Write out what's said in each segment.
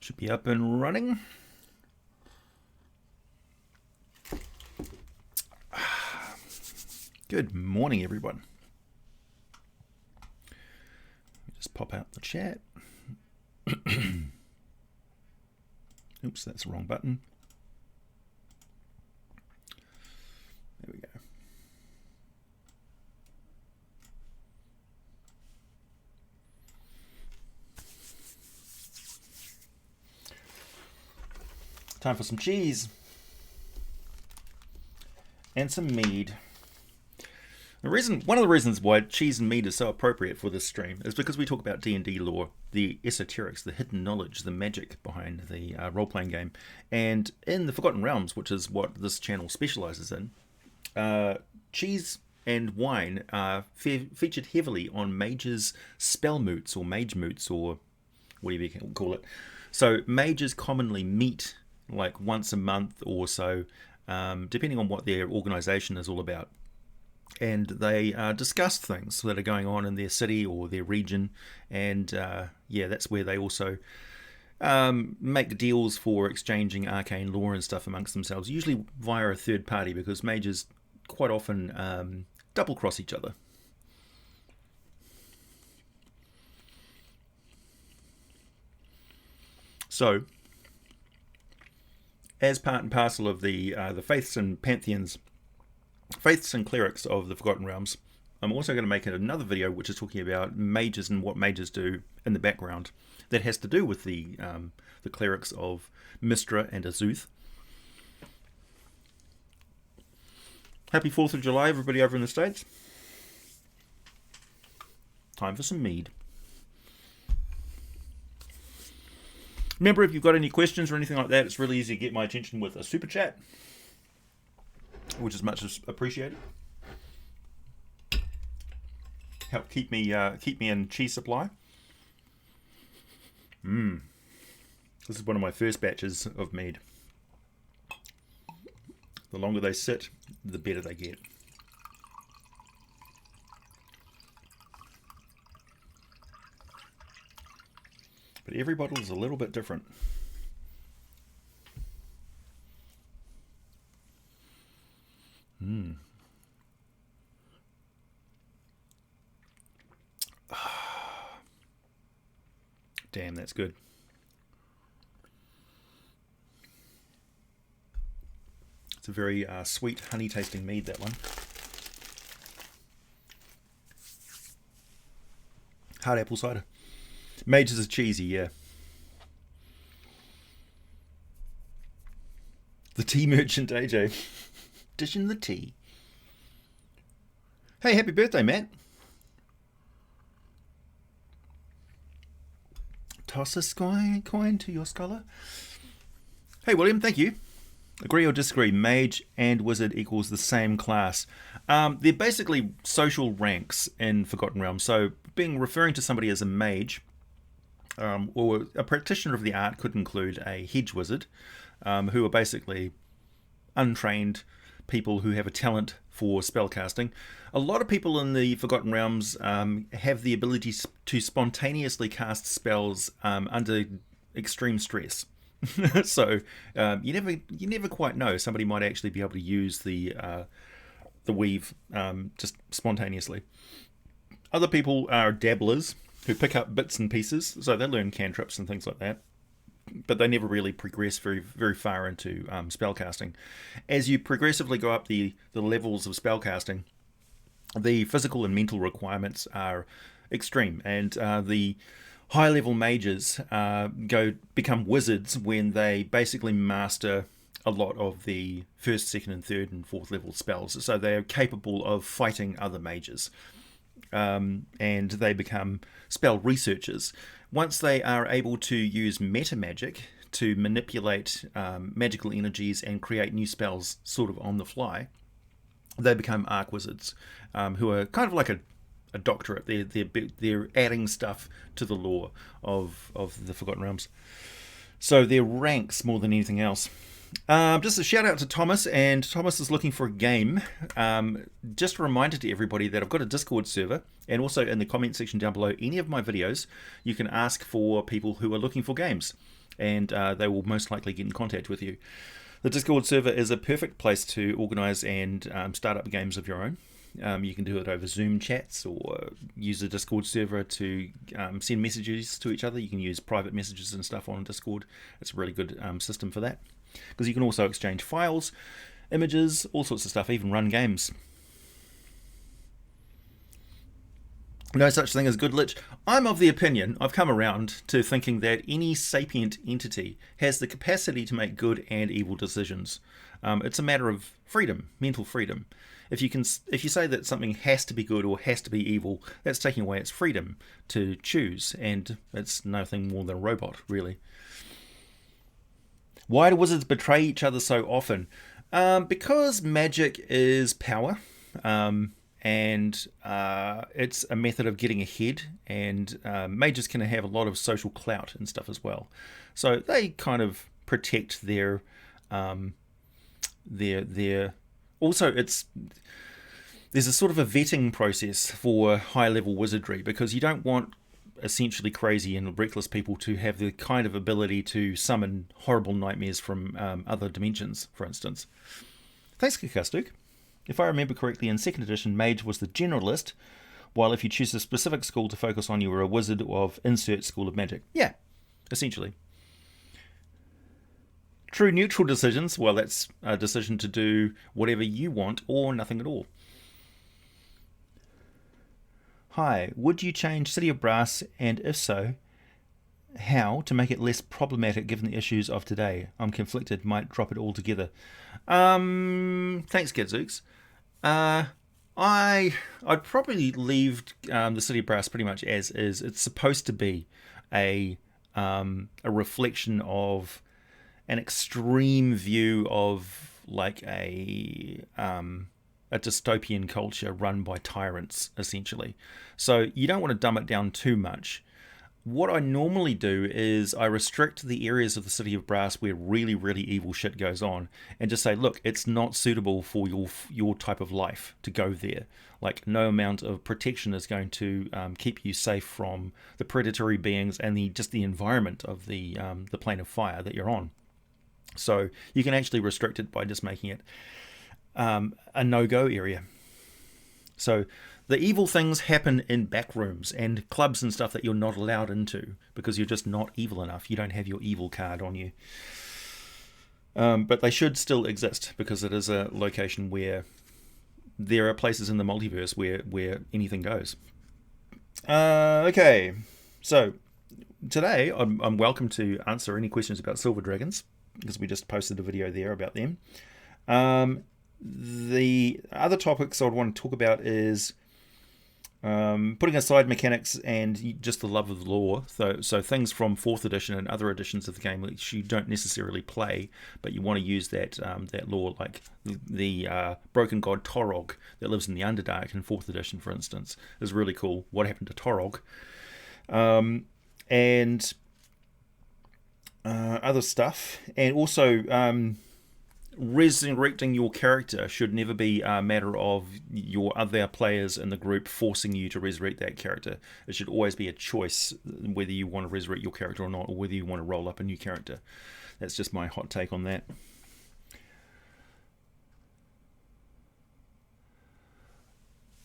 Should be up and running. Good morning, everyone. Just pop out the chat. Oops, that's the wrong button. There we go. Time for some cheese and some mead. One of the reasons why cheese and mead is so appropriate for this stream is because we talk about D&D lore, the esoterics, the hidden knowledge, the magic behind the role-playing game. And in the Forgotten Realms, which is what this channel specializes in, cheese and wine are featured heavily on mages' spell moots or mage moots or whatever you can call it. So mages commonly meet like once a month or so, depending on what their organization is all about. And they discuss things that are going on in their city or their region. And yeah, that's where they also make deals for exchanging arcane lore and stuff amongst themselves, usually via a third party, because mages quite often double cross each other. So, as part and parcel of the faiths and pantheons, faiths and clerics of the Forgotten Realms, I'm also going to make another video which is talking about mages and what mages do in the background that has to do with the clerics of Mistra and Azuth. Happy 4th of July, everybody over in the States. Time for some mead. Remember, if you've got any questions or anything like that, it's really easy to get my attention with a super chat, which is much appreciated. Help keep me in cheese supply. This is one of my first batches of mead. The longer they sit, the better they get. But every bottle is a little bit different. Damn, that's good. It's a very sweet, honey-tasting mead, that one. Hard apple cider. Mages are cheesy, yeah. The tea merchant, AJ. Dishing the tea. Hey, happy birthday, Matt. Toss a coin to your scholar. Hey, William, thank you. Agree or disagree, mage and wizard equals the same class. They're basically social ranks in Forgotten Realms. So referring to somebody as a mage, or a practitioner of the art could include a hedge wizard, who are basically untrained people who have a talent for spellcasting. A lot of people in the Forgotten Realms have the ability to spontaneously cast spells under extreme stress. So you never quite know. Somebody might actually be able to use the weave just spontaneously. Other people are dabblers who pick up bits and pieces, so they learn cantrips and things like that, but they never really progress very, very far into spellcasting. As you progressively go up the levels of spellcasting, the physical and mental requirements are extreme, and the high-level mages become wizards when they basically master a lot of the first, second, and third and fourth level spells. So they are capable of fighting other mages. And they become spell researchers. Once they are able to use meta magic to manipulate magical energies and create new spells sort of on the fly, they become arc wizards, who are kind of like a doctorate. They're adding stuff to the lore of the Forgotten Realms. So they're ranks more than anything else. Just a shout out to Thomas, and Thomas is looking for a game. Just a reminder to everybody that I've got a Discord server, and also in the comment section down below any of my videos you can ask for people who are looking for games. and they will most likely get in contact with you. The Discord server is a perfect place to organise and start up games of your own. You can do it over Zoom chats or use the Discord server to send messages to each other. You can use private messages and stuff on Discord. It's a really good system for that, because you can also exchange files, images, all sorts of stuff, even run games. No such thing as good lich. I'm of the opinion, I've come around to thinking that any sapient entity has the capacity to make good and evil decisions. It's a matter of freedom, mental freedom. If you say that something has to be good or has to be evil, that's taking away its freedom to choose, and it's nothing more than a robot, really. Why do wizards betray each other so often? Because magic is power, and it's a method of getting ahead, and mages can have a lot of social clout and stuff as well. So they kind of protect their also, there's a sort of a vetting process for high-level wizardry, because you don't want essentially crazy and reckless people to have the kind of ability to summon horrible nightmares from other dimensions, for instance. Thanks, Kakastuk. If I remember correctly, in 2nd edition, Mage was the generalist, while if you choose a specific school to focus on, you were a wizard of insert school of magic. Yeah, essentially. True neutral decisions, well, that's a decision to do whatever you want or nothing at all. Hi, would you change City of Brass, and if so, how, to make it less problematic given the issues of today? I'm conflicted, might drop it altogether. Thanks, Gadzooks. I'd probably leave the City of Brass pretty much as is. It's supposed to be a reflection of an extreme view of like a dystopian culture run by tyrants, essentially. So you don't want to dumb it down too much. What I normally do is I restrict the areas of the City of Brass where really, really evil shit goes on, and just say, look, it's not suitable for your type of life to go there. Like, no amount of protection is going to keep you safe from the predatory beings and the environment of the plane of fire that you're on. So you can actually restrict it by just making it a no-go area. So the evil things happen in back rooms and clubs and stuff that you're not allowed into because you're just not evil enough. You don't have your evil card on you. But they should still exist, because it is a location where there are places in the multiverse where anything goes. Okay, so today I'm welcome to answer any questions about silver dragons, because we just posted a video there about them. The other topics I would want to talk about is putting aside mechanics and just the love of the lore. So things from 4th edition and other editions of the game which you don't necessarily play, but you want to use that lore, like the broken god Torog that lives in the Underdark in 4th edition, for instance, is really cool. What happened to Torog? And other stuff, and also resurrecting your character should never be a matter of your other players in the group forcing you to resurrect that character. It should always be a choice whether you want to resurrect your character or not, or whether you want to roll up a new character. That's just my hot take on that.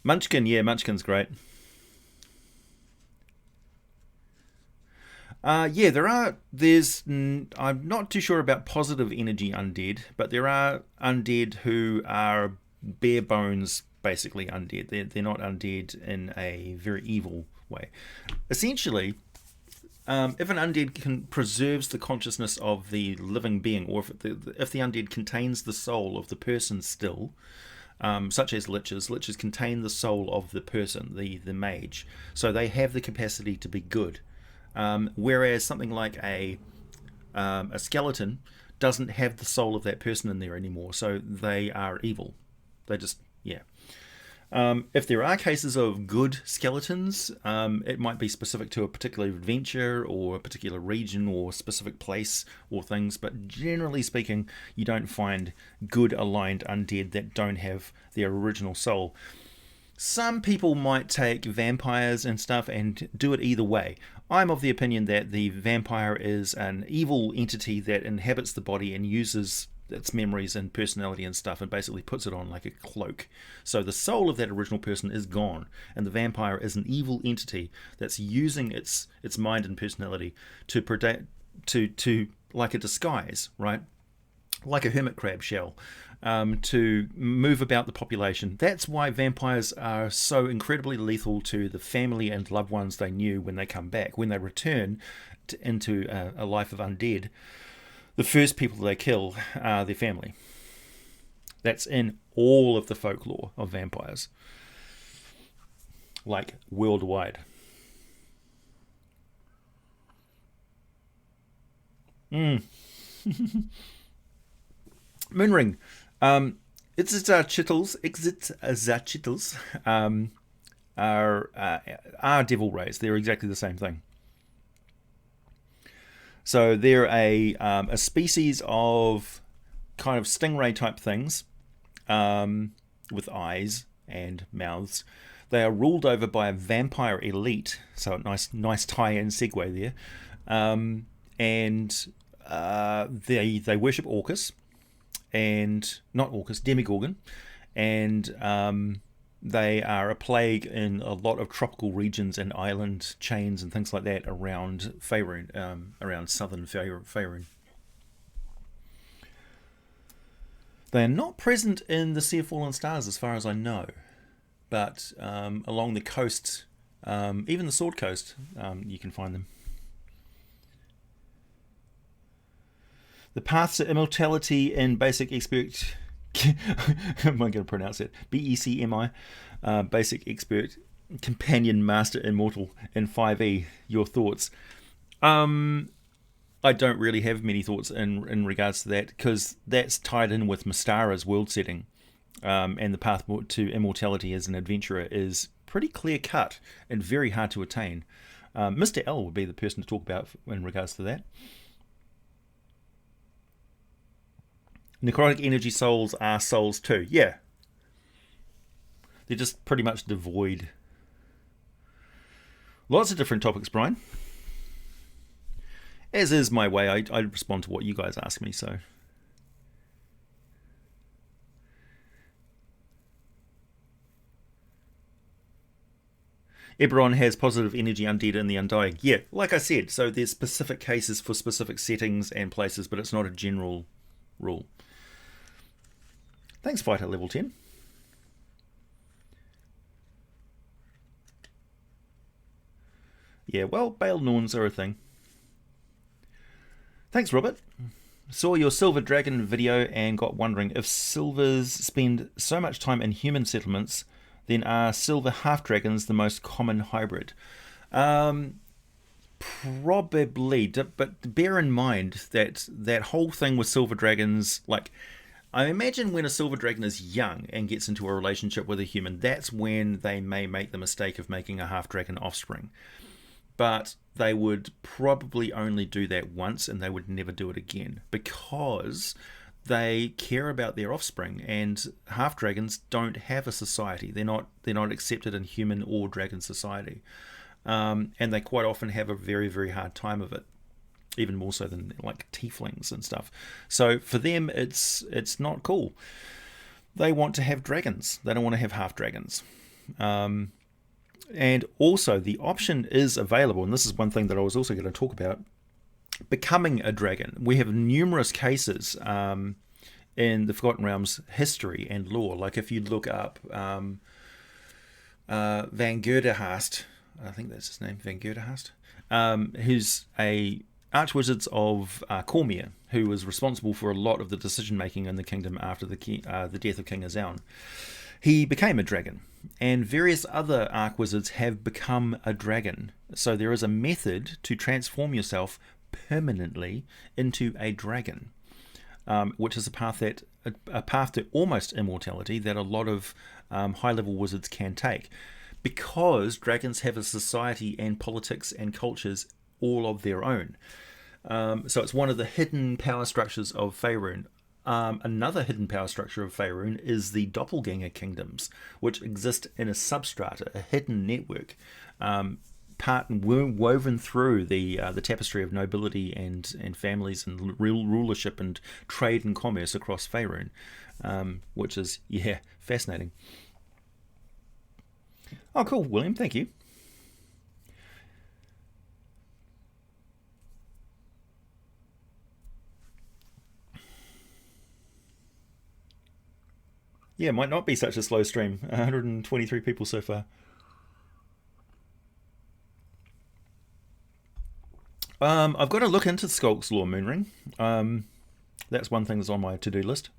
Munchkin, yeah, Munchkin's great. I'm not too sure about positive energy undead, but there are undead who are bare bones, basically undead. They're not undead in a very evil way. Essentially, if an undead preserves the consciousness of the living being, or if the undead contains the soul of the person still, such as liches contain the soul of the person, the mage, so they have the capacity to be good. Whereas something like a skeleton doesn't have the soul of that person in there anymore, so they are evil. They just, yeah. If there are cases of good skeletons, it might be specific to a particular adventure or a particular region or specific place or things, but generally speaking, you don't find good aligned undead that don't have their original soul. Some people might take vampires and stuff and do it either way. I'm of the opinion that the vampire is an evil entity that inhabits the body and uses its memories and personality and stuff and basically puts it on like a cloak. So the soul of that original person is gone, and the vampire is an evil entity that's using its mind and personality to protect, to like a disguise, right? Like a hermit crab shell, to move about the population. That's why vampires are so incredibly lethal to the family and loved ones they knew when they come back. When they return into a life of undead, the first people they kill are their family. That's in all of the folklore of vampires, like worldwide. Moonring. It's chittles, exit chittles, are devil rays. They're exactly the same thing. So they're a species of kind of stingray type things, with eyes and mouths. They are ruled over by a vampire elite. So a nice tie-in segue there. And they worship Orcus. And not Orcus, Demogorgon, and they are a plague in a lot of tropical regions and island chains and things like that around Faerun, around southern Faerun. They are not present in the Sea of Fallen Stars as far as I know, but along the coast, even the Sword Coast, you can find them. The paths to immortality in basic expert. Am I going to pronounce it? BECMI. Basic expert companion master immortal in 5e. Your thoughts? I don't really have many thoughts in regards to that, because that's tied in with Mystara's world setting, and the path to immortality as an adventurer is pretty clear cut and very hard to attain. Mr. L would be the person to talk about in regards to that. Necrotic energy souls are souls too. Yeah. They're just pretty much devoid. Lots of different topics, Brian. As is my way, I respond to what you guys ask me, so. Eberron has positive energy undead in the Undying. Yeah, like I said, so there's specific cases for specific settings and places, but it's not a general rule. Thanks, Fighter level 10. Yeah, well, Bale Norns are a thing. Thanks, Robert. Saw your Silver Dragon video and got wondering, if Silvers spend so much time in human settlements, then are Silver Half-Dragons the most common hybrid? Probably, but bear in mind that whole thing with Silver Dragons, like, I imagine when a Silver Dragon is young and gets into a relationship with a human, that's when they may make the mistake of making a half-dragon offspring. But they would probably only do that once, and they would never do it again, because they care about their offspring, and half-dragons don't have a society. They're not accepted in human or dragon society. And they quite often have a very, very hard time of it. Even more so than like tieflings and stuff. So for them, it's not cool. They want to have dragons. They don't want to have half dragons. And also the option is available, and this is one thing that I was also going to talk about, becoming a dragon. We have numerous cases in the Forgotten Realms history and lore. Like if you look up Van Gerderhast, I think that's his name, Van Gerderhast, who's a Archwizards of Cormier, who was responsible for a lot of the decision making in the kingdom after the death of King Azaun. He became a dragon, and various other Archwizards have become a dragon. So there is a method to transform yourself permanently into a dragon, which is a path to almost immortality that a lot of high level wizards can take, because dragons have a society and politics and cultures all of their own. So it's one of the hidden power structures of Faerun. Another hidden power structure of Faerun is the doppelganger kingdoms, which exist in a substrata, a hidden network, part and woven through the tapestry of nobility and families and rulership and trade and commerce across Faerun, which is fascinating. Oh, cool, William. Thank you. Yeah, might not be such a slow stream. 123 people so far. I've got to look into Skulk's Law Moonring. That's one thing that's on my to-do list.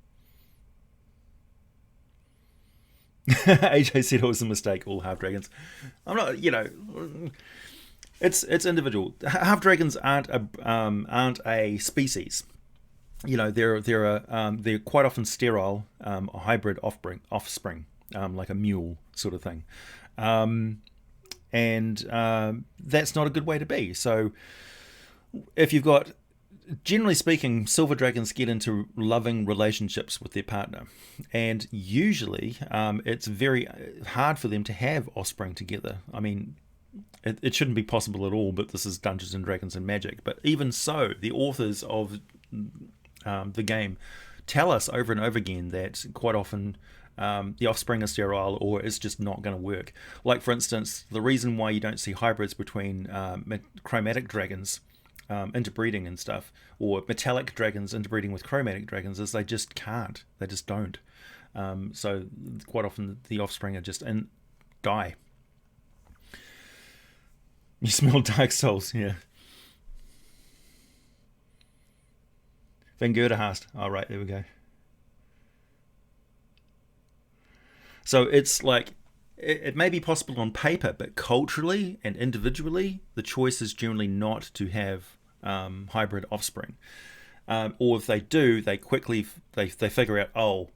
AJ said it was a mistake. All half dragons. I'm not. It's individual. Half dragons aren't a species. They're quite often sterile, a hybrid offspring, like a mule sort of thing, and that's not a good way to be. So, if you've got, generally speaking, silver dragons get into loving relationships with their partner, and usually it's very hard for them to have offspring together. I mean, it shouldn't be possible at all, but this is Dungeons and Dragons and Magic. But even so, the authors of the game tell us over and over again that quite often the offspring is sterile or it's just not going to work. Like, for instance, the reason why you don't see hybrids between chromatic dragons interbreeding and stuff, or metallic dragons interbreeding with chromatic dragons, is they just can't. They just don't. So quite often the offspring are just die. You smell Dark Souls, yeah. Van Goederhast. All right, there we go. So it's like, it may be possible on paper, but culturally and individually, the choice is generally not to have hybrid offspring. Or if they do, they quickly they figure out, oh,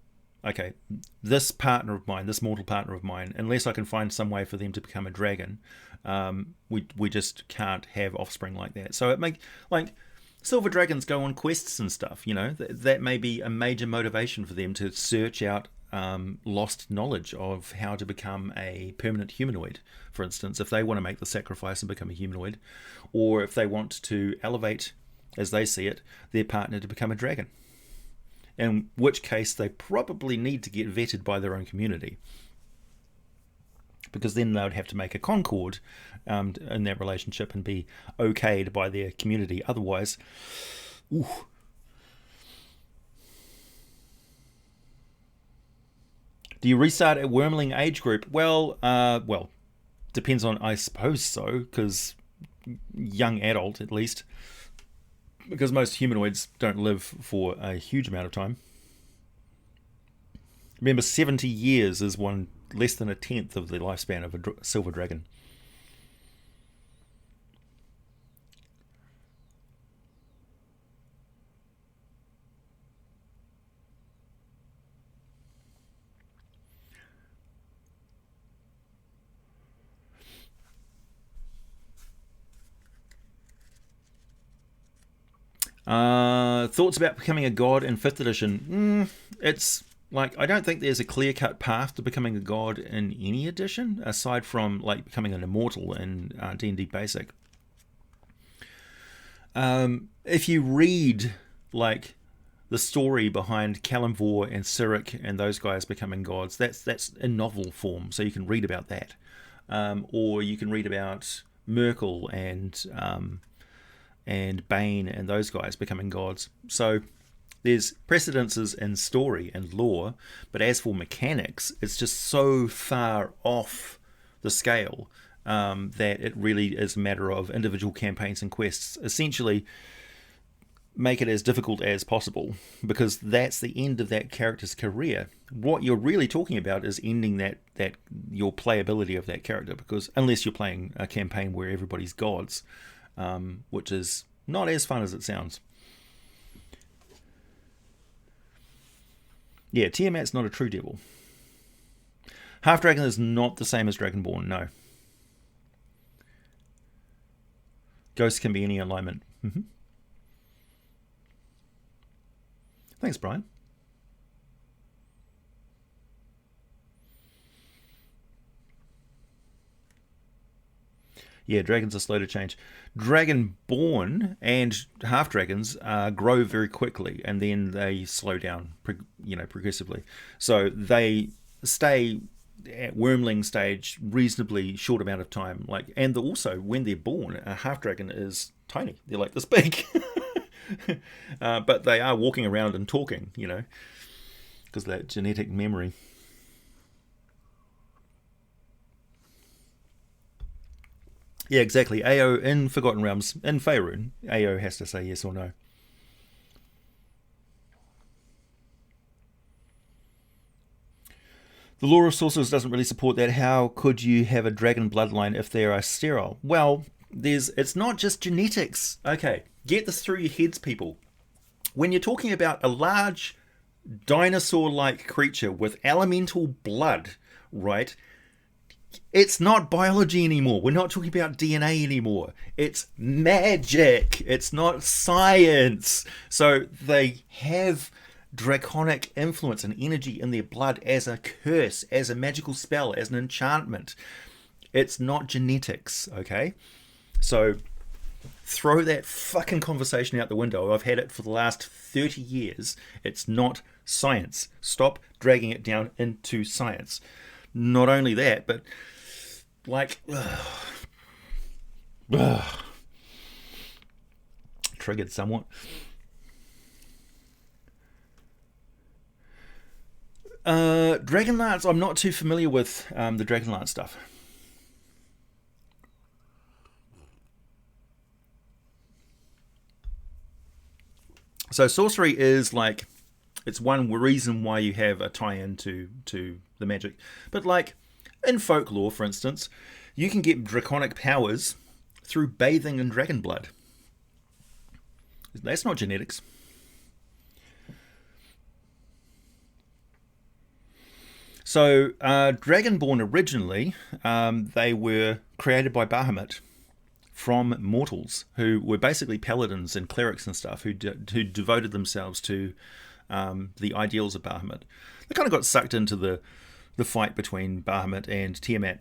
okay, this partner of mine, this mortal partner of mine, unless I can find some way for them to become a dragon, we just can't have offspring like that. So it like silver dragons go on quests and stuff. That may be a major motivation for them to search out lost knowledge of how to become a permanent humanoid, for instance, if they want to make the sacrifice and become a humanoid, or if they want to elevate, as they see it, their partner to become a dragon, in which case they probably need to get vetted by their own community, because then they would have to make a concord in that relationship and be okayed by their community. Otherwise, ooh. Do you restart at Wormling age group? Well, depends on, I suppose so, because young adult at least, because most humanoids don't live for a huge amount of time. Remember, 70 years is less than a tenth of the lifespan of a silver dragon. Thoughts about becoming a god in 5th edition? It's like, I don't think there's a clear-cut path to becoming a god in any edition, aside from like becoming an immortal in D&D Basic. If you read like the story behind Kalimvor and Cyric and those guys becoming gods, that's in novel form, so you can read about that. Or you can read about Merkel and Bane and those guys becoming gods. So there's precedences in story and lore, but as for mechanics, it's just so far off the scale that it really is a matter of individual campaigns and quests. Essentially, make it as difficult as possible, because that's the end of that character's career. What you're really talking about is ending that your playability of that character, because unless you're playing a campaign where everybody's gods, which is not as fun as it sounds. Yeah, Tiamat's not a true devil. Half Dragon is not the same as Dragonborn, no. Ghosts can be any alignment. Thanks, Brian. Yeah, dragons are slow to change. Dragonborn and half dragons grow very quickly, and then they slow down, progressively. So they stay at wormling stage reasonably short amount of time. And also when they're born, a half dragon is tiny. They're like this big, but they are walking around and talking, because of that genetic memory. Yeah, exactly. AO in Forgotten Realms, in Faerun, AO has to say yes or no. The law of sorcerers doesn't really support that. How could you have a dragon bloodline if they are sterile? Well, it's not just genetics. Okay, get this through your heads, people. When you're talking about a large dinosaur-like creature with elemental blood, right? It's not biology anymore. We're not talking about DNA anymore. It's magic. It's not science. So they have draconic influence and energy in their blood as a curse, as a magical spell, as an enchantment. It's not genetics, okay? So throw that fucking conversation out the window. I've had it for the last 30 years. It's not science. Stop dragging it down into science. Not only that, but triggered somewhat. Dragonlance, I'm not too familiar with the Dragonlance stuff. So sorcery is it's one reason why you have a tie-in to the magic. But in folklore, for instance, you can get draconic powers through bathing in dragon blood. That's not genetics. So Dragonborn originally, they were created by Bahamut from mortals who were basically paladins and clerics and stuff who devoted themselves to the ideals of Bahamut. They kind of got sucked into the fight between Bahamut and Tiamat.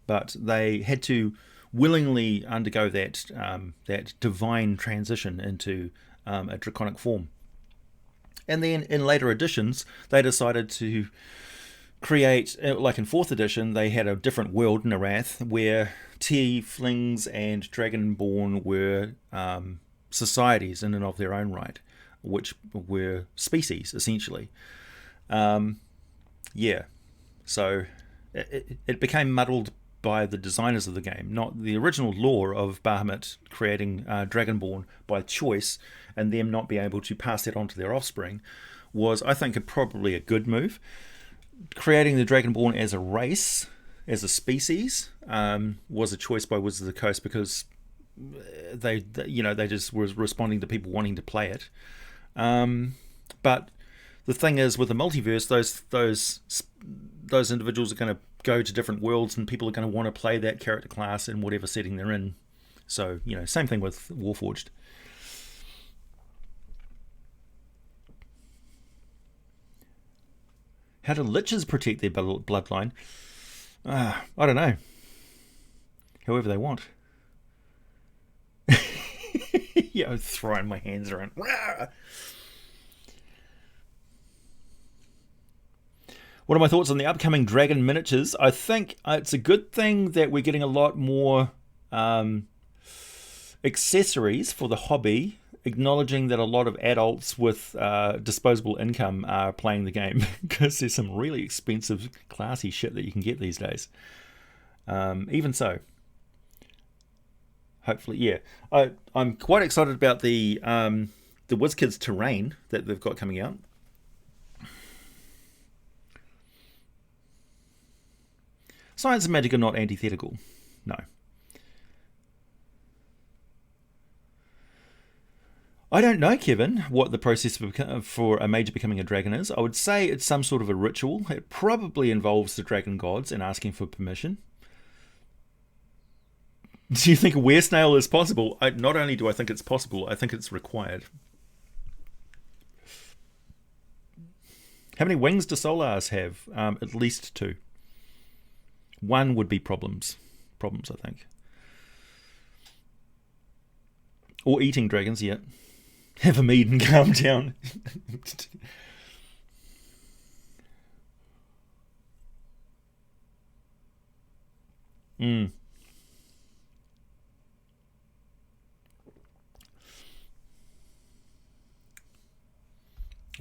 But they had to willingly undergo that divine transition into a draconic form. And then in later editions, they decided to create, like in 4th edition, they had a different world, Narath, where tieflings and dragonborn were societies in and of their own right, which were species, essentially. So it became muddled by the designers of the game, not the original lore of Bahamut creating Dragonborn by choice and them not being able to pass that on to their offspring was, I think, probably a good move. Creating the Dragonborn as a race, as a species, was a choice by Wizards of the Coast because they just were responding to people wanting to play it. But the thing is, with the multiverse, those individuals are going to go to different worlds, and people are going to want to play that character class in whatever setting they're in. So, same thing with Warforged. How do liches protect their bloodline? I don't know. However they want. Yeah, I'm throwing my hands around. What are my thoughts on the upcoming dragon miniatures? I think it's a good thing that we're getting a lot more accessories for the hobby, acknowledging that a lot of adults with disposable income are playing the game because there's some really expensive, classy shit that you can get these days. Even so, hopefully, yeah. I'm quite excited about the WizKids terrain that they've got coming out. Science and magic are not antithetical. No. I don't know, Kevin, what the process for a mage becoming a dragon is. I would say it's some sort of a ritual. It probably involves the dragon gods and asking for permission. Do you think a weresnail is possible? Not only do I think it's possible, I think it's required. How many wings do Solars have? At least 2. One would be problems. Problems, I think. Or eating dragons, yeah. Have a mead and calm down.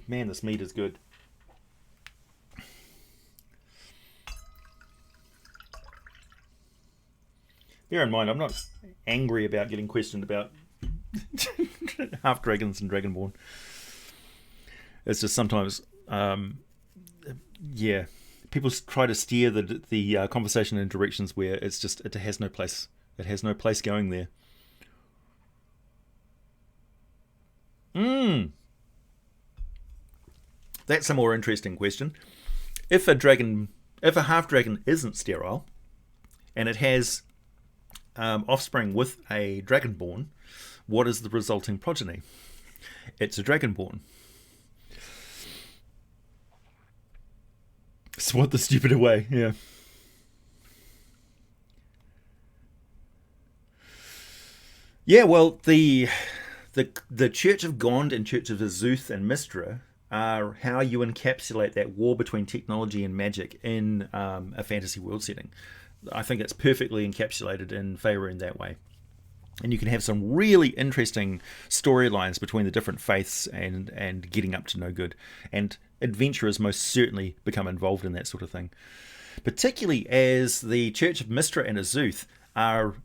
Man, this meat is good. Bear in mind, I'm not angry about getting questioned about half dragons and dragonborn. It's just sometimes, yeah, people try to steer the conversation in directions where it's just it has no place. It has no place going there. That's a more interesting question. If a half dragon isn't sterile, and it has offspring with a dragonborn, what is the resulting progeny? It's a dragonborn. Swat the stupid away, yeah. Yeah, well, the Church of Gond and Church of Azuth and Mistra are how you encapsulate that war between technology and magic in a fantasy world setting. I think it's perfectly encapsulated in Faerun that way. And you can have some really interesting storylines between the different faiths and getting up to no good. And adventurers most certainly become involved in that sort of thing. Particularly as the Church of Mistra and Azuth are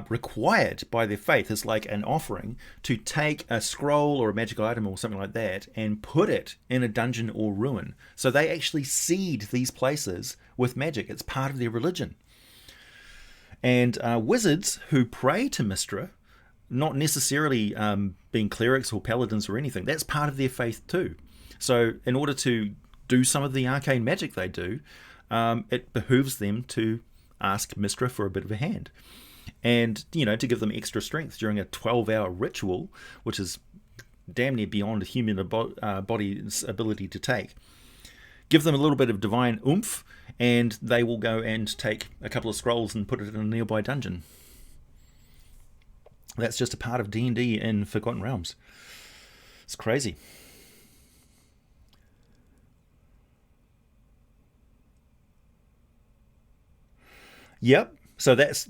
required by their faith as like an offering to take a scroll or a magical item or something like that and put it in a dungeon or ruin. So they actually seed these places with magic. It's part of their religion. And wizards who pray to Mistra, not necessarily being clerics or paladins or anything, that's part of their faith too. So in order to do some of the arcane magic they do, it behooves them to ask Mistra for a bit of a hand. And, you know, to give them extra strength during a 12-hour ritual, which is damn near beyond a human body's ability to take. Give them a little bit of divine oomph, and they will go and take a couple of scrolls and put it in a nearby dungeon. That's just a part of D&D in Forgotten Realms. It's crazy. Yep. So that's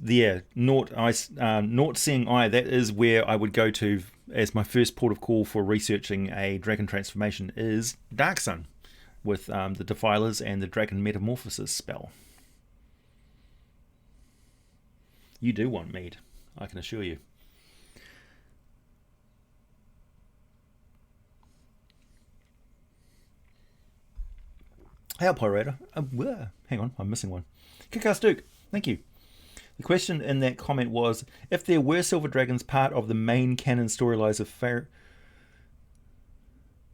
Naught Seeing Eye. That is where I would go to as my first port of call for researching a dragon transformation is Dark Sun, with the Defilers and the Dragon Metamorphosis spell. You do want mead, I can assure you. Hey, Pyrator. Hang on, I'm missing one. Kickass Duke, thank you. The question in that comment was, if there were silver dragons part of the main canon storylines of Fair...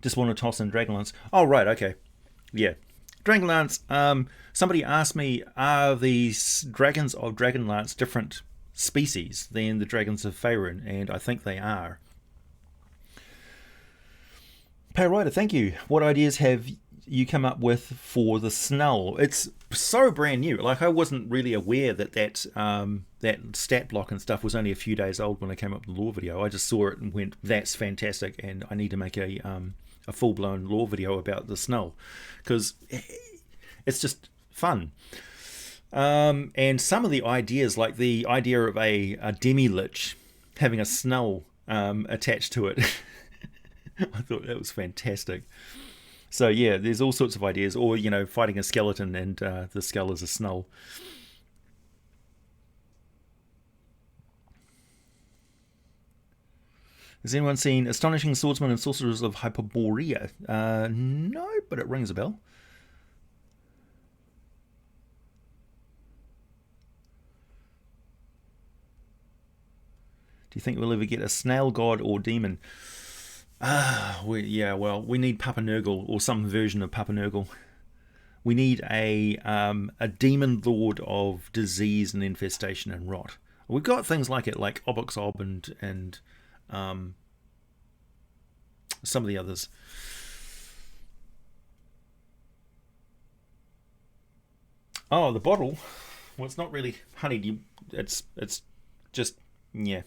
Just want to toss in Dragonlance. Oh, right, okay. Yeah. Dragonlance, somebody asked me, are these dragons of Dragonlance different species than the dragons of Faerun? And I think they are. Pyrider, thank you. What ideas have you come up with for the Snull? It's so brand new. Like, I wasn't really aware that stat block and stuff was only a few days old when I came up with the lore video. I just saw it and went, that's fantastic, and I need to make a full-blown lore video about the Snull, because it's just fun. And some of the ideas, like the idea of a demi-lich having a Snull attached to it, I thought that was fantastic. So yeah, there's all sorts of ideas. Or, you know, fighting a skeleton and the skull is a Snull. Has anyone seen Astonishing Swordsmen and Sorcerers of Hyperborea? No, but it rings a bell. Do you think we'll ever get a snail god or demon? We need Papa Nurgle or some version of Papa Nurgle. We need a demon lord of disease and infestation and rot. We've got things like it, like Oboxob and some of the others. Oh, the bottle. Well, it's not really honeyed. It's just, yeah.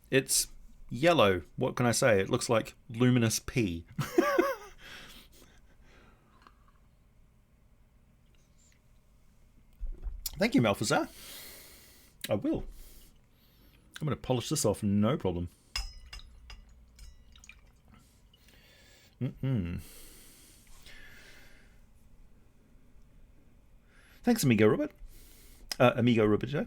It's yellow. What can I say? It looks like luminous pea. Thank you, Malthazar. I will. I'm going to polish this off, no problem. Thanks, Amigo Robert. Amigo Roberto.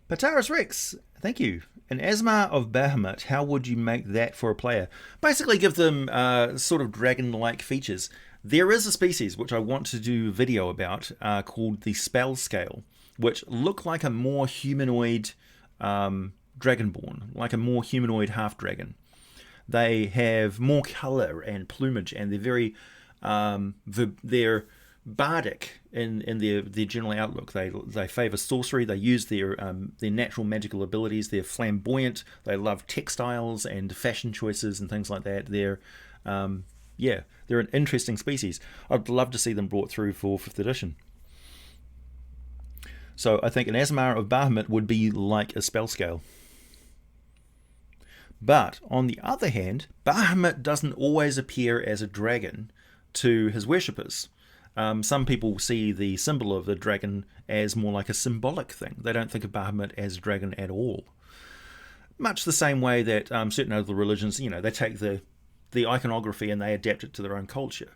Pataris Rex, thank you. An Asmar of Bahamut, how would you make that for a player? Basically give them sort of dragon-like features. There is a species which I want to do a video about called the Spell Scale, which look like a more humanoid dragonborn, like a more humanoid half-dragon. They have more colour and plumage, and they're very they're bardic in their general outlook. They favour sorcery. They use their natural magical abilities. They're flamboyant. They love textiles and fashion choices and things like that. They're they're an interesting species. I'd love to see them brought through for 5th edition. So I think an Asmar of Bahamut would be like a spell scale. But on the other hand, Bahamut doesn't always appear as a dragon to his worshippers. Some people see the symbol of the dragon as more like a symbolic thing. They don't think of Bahamut as a dragon at all. Much the same way that certain other religions, they take the iconography and they adapt it to their own culture.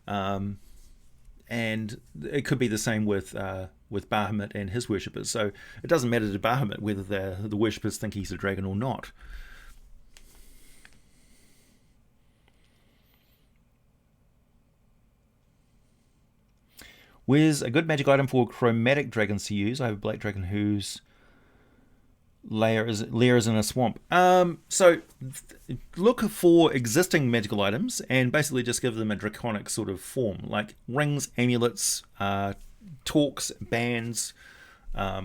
And it could be the same with Bahamut and his worshippers. So it doesn't matter to Bahamut whether the worshippers think he's a dragon or not. Where's a good magic item for chromatic dragons to use? I have a black dragon whose lair is in a swamp. So look for existing magical items and basically just give them a draconic sort of form, like rings, amulets, torques, bands,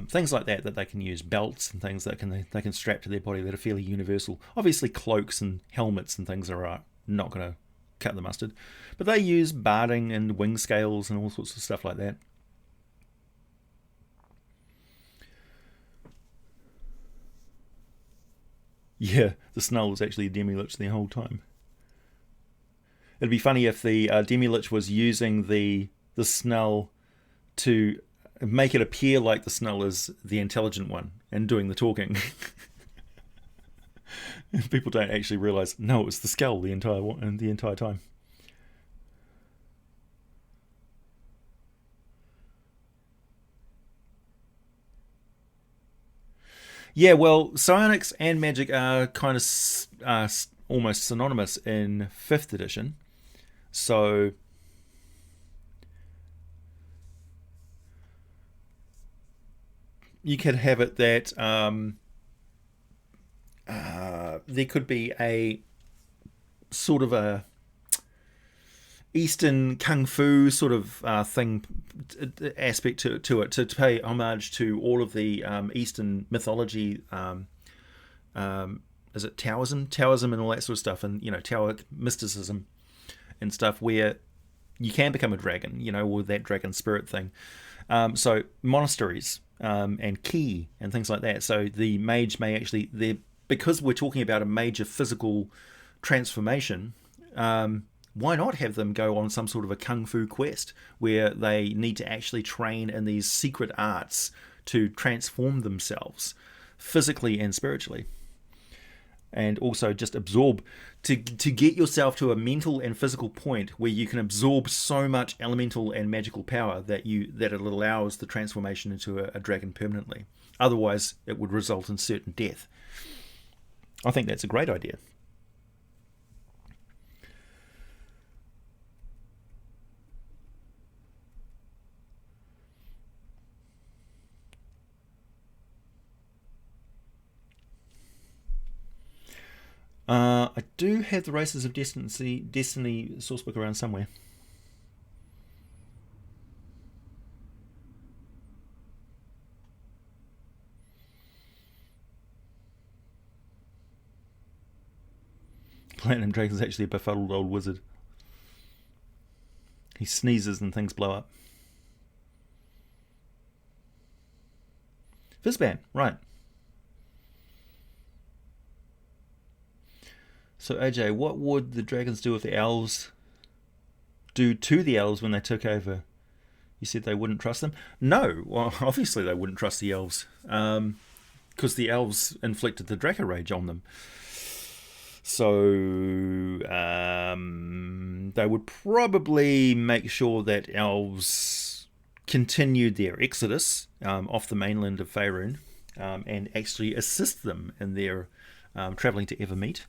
things like that they can use, belts and things that they can strap to their body that are fairly universal. Obviously cloaks and helmets and things are not going to cut the mustard, but they use barding and wing scales and all sorts of stuff like that. Yeah, the Snull was actually a demi-lich the whole time. It'd be funny if the demi-lich was using the Snull to make it appear like the Snull is the intelligent one and doing the talking. People don't actually realise, no, it was the skull the entire time. Yeah, well, psionics and magic are kind of almost synonymous in 5th edition. So you could have it that there could be a sort of a Eastern kung fu sort of thing aspect to it, to pay homage to all of the Eastern mythology. Is it Taoism and all that sort of stuff, and Taoic mysticism and stuff, where you can become a dragon, or that dragon spirit thing. So monasteries and ki and things like that. So the mage may actually, because we're talking about a major physical transformation, why not have them go on some sort of a kung fu quest where they need to actually train in these secret arts to transform themselves physically and spiritually, and also just absorb to get yourself to a mental and physical point where you can absorb so much elemental and magical power that it allows the transformation into a dragon permanently. Otherwise, it would result in certain death. I think that's a great idea. I do have the Races of Destiny sourcebook around somewhere. Platinum Drake is actually a befuddled old wizard. He sneezes and things blow up. Fizzban, right. So AJ, what would the dragons do if the elves do to the elves when they took over? You said they wouldn't trust them? No, well, obviously they wouldn't trust the elves. Because the elves inflicted the Draco Rage on them. So they would probably make sure that elves continued their exodus off the mainland of Faerun and actually assist them in their travelling to Evermeet.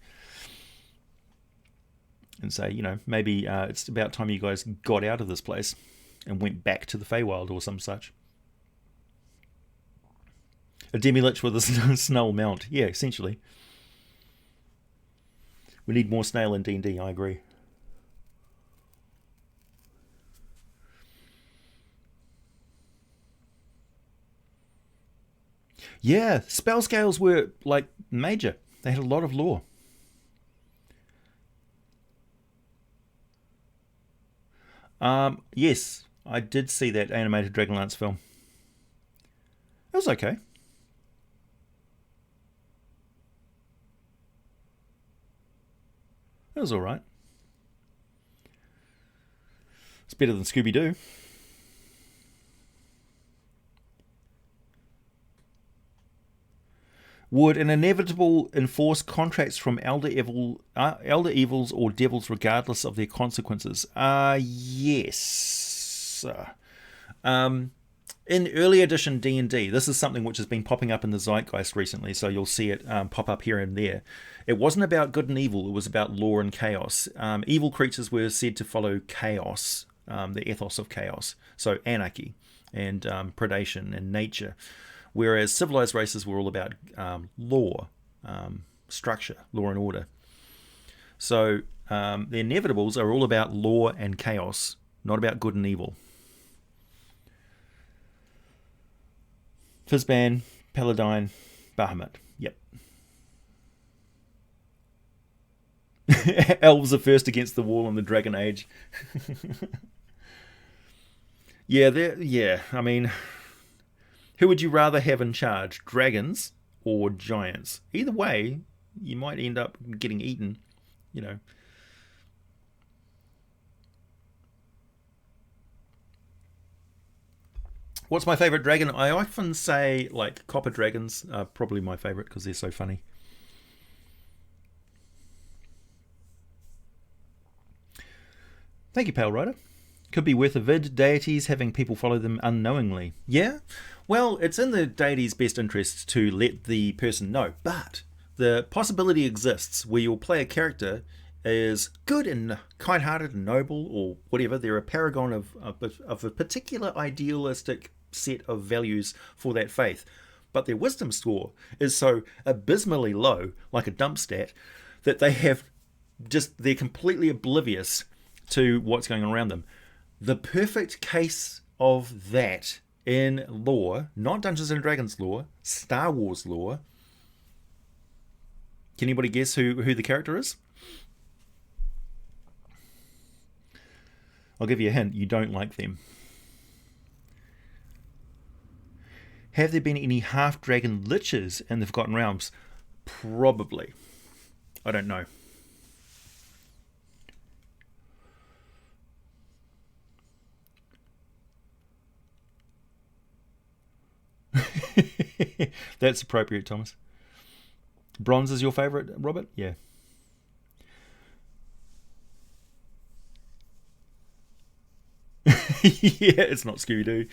And say, maybe it's about time you guys got out of this place and went back to the Feywild or some such. A demi-lich with a snail mount. Yeah, essentially. We need more snail in D&D, I agree. Yeah, spell scales were, major. They had a lot of lore. Yes, I did see that animated Dragonlance film. It was okay. It was alright. It's better than Scooby-Doo. Would an inevitable enforce contracts from elder evils or devils regardless of their consequences? Yes. In early edition D&D, this is something which has been popping up in the zeitgeist recently, so you'll see it pop up here and there. It wasn't about good and evil, it was about law and chaos. Evil creatures were said to follow chaos, the ethos of chaos, so anarchy and predation and nature. Whereas civilized races were all about law, structure, law and order. So the inevitables are all about law and chaos, not about good and evil. Fizzban, Paladine, Bahamut. Yep. Elves are first against the wall in the Dragon Age. Yeah, I mean, who would you rather have in charge, dragons or giants? Either way, you might end up getting eaten, What's my favourite dragon? I often say, copper dragons are probably my favourite because they're so funny. Thank you, Pale Rider. Could be worth a vid, deities having people follow them unknowingly. Yeah? Well, it's in the deity's best interest to let the person know, but the possibility exists where you'll play a character is good and kind-hearted and noble or whatever. They're a paragon of a particular idealistic set of values for that faith. But their wisdom score is so abysmally low, like a dump stat, that they're completely oblivious to what's going on around them. The perfect case of that in lore, not Dungeons and Dragons lore, Star Wars lore. Can anybody guess who the character is? I'll give you a hint. You don't like them. Have there been any half-dragon liches in the Forgotten Realms? Probably. I don't know. That's appropriate, Thomas. Bronze is your favourite, Robert? Yeah. Yeah, it's not Scooby-Doo.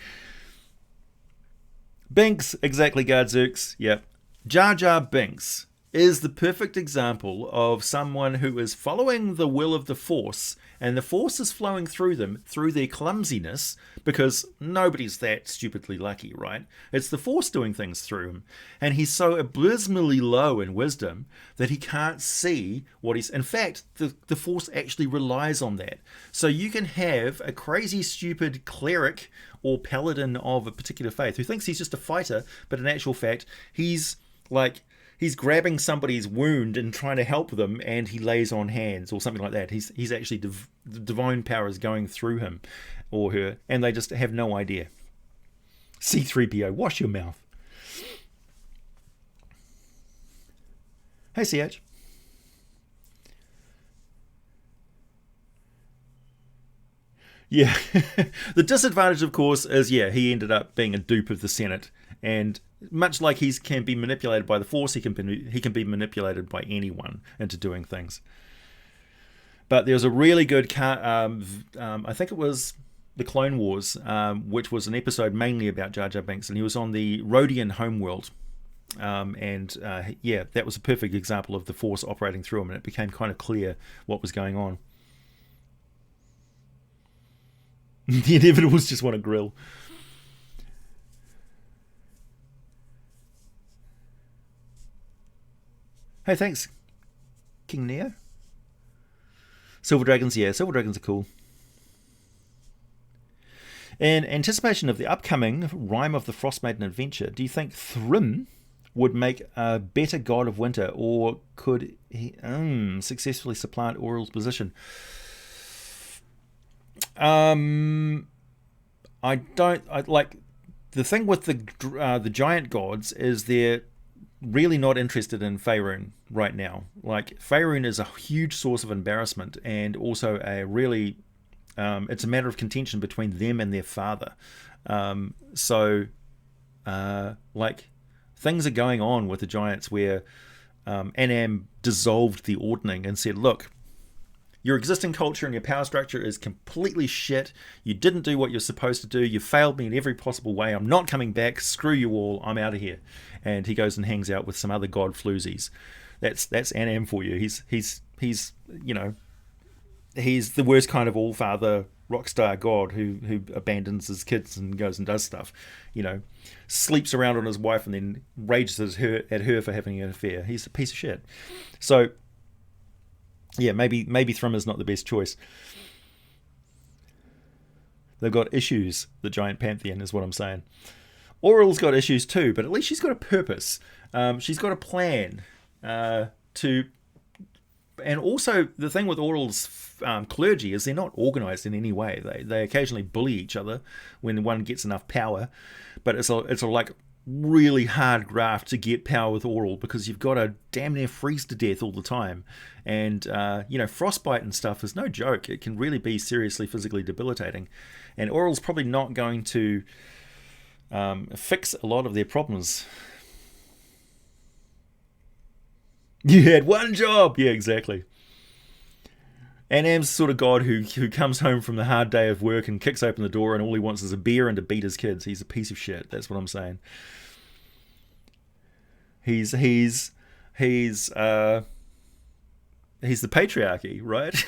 Binks, exactly, Gardzooks. Yep. Jar Jar Binks is the perfect example of someone who is following the will of the Force, and the Force is flowing through them through their clumsiness, because nobody's that stupidly lucky, right? It's the Force doing things through him, and he's so abysmally low in wisdom that he can't see what he's... In fact, the Force actually relies on that. So you can have a crazy, stupid cleric or paladin of a particular faith who thinks he's just a fighter, but in actual fact, he's he's grabbing somebody's wound and trying to help them, and he lays on hands or something like that. He's actually the divine power is going through him or her, and they just have no idea. C3PO, wash your mouth. Hey, CH. Yeah. The disadvantage, of course, is, he ended up being a dupe of the Senate. And much like he can be manipulated by the Force, he can be manipulated by anyone into doing things. But there's a really good, I think it was the Clone Wars, which was an episode mainly about Jar Jar Binks. And he was on the Rhodian homeworld. That was a perfect example of the Force operating through him. And it became kind of clear what was going on. The Inevitables just want to grill. Hey, thanks, King Neo. Silver Dragons, Silver Dragons are cool. In anticipation of the upcoming Rime of the Frostmaiden adventure, do you think Thrym would make a better God of Winter, or could he successfully supplant Aurel's position? I like the thing with the giant gods is they're really not interested in Faerun right now. Like, Faerun is a huge source of embarrassment, and also a really it's a matter of contention between them and their father. Things are going on with the giants where Anam dissolved the Ordning and said, look, your existing culture and your power structure is completely shit. You didn't do what you're supposed to do. You failed me in every possible way. I'm not coming back. Screw you all. I'm out of here. And he goes and hangs out with some other god floozies. That's Anam for you. He's the worst kind of all-father rockstar god who abandons his kids and goes and does stuff. Sleeps around on his wife and then rages at her for having an affair. He's a piece of shit. So, yeah, maybe Thrym is not the best choice. They've got issues, the giant pantheon, is what I'm saying. Aurel's got issues too, but at least she's got a purpose. She's got a plan and also the thing with Aurel's clergy is they're not organised in any way. They occasionally bully each other when one gets enough power, but it's a like really hard graft to get power with Aurel, because you've got to damn near freeze to death all the time, and frostbite and stuff is no joke. It can really be seriously physically debilitating, and Aurel's probably not going to fix a lot of their problems. You had one job! Yeah, exactly. Anam's the sort of god who comes home from the hard day of work and kicks open the door and all he wants is a beer and to beat his kids. He's a piece of shit. That's what I'm saying. He's the patriarchy, right?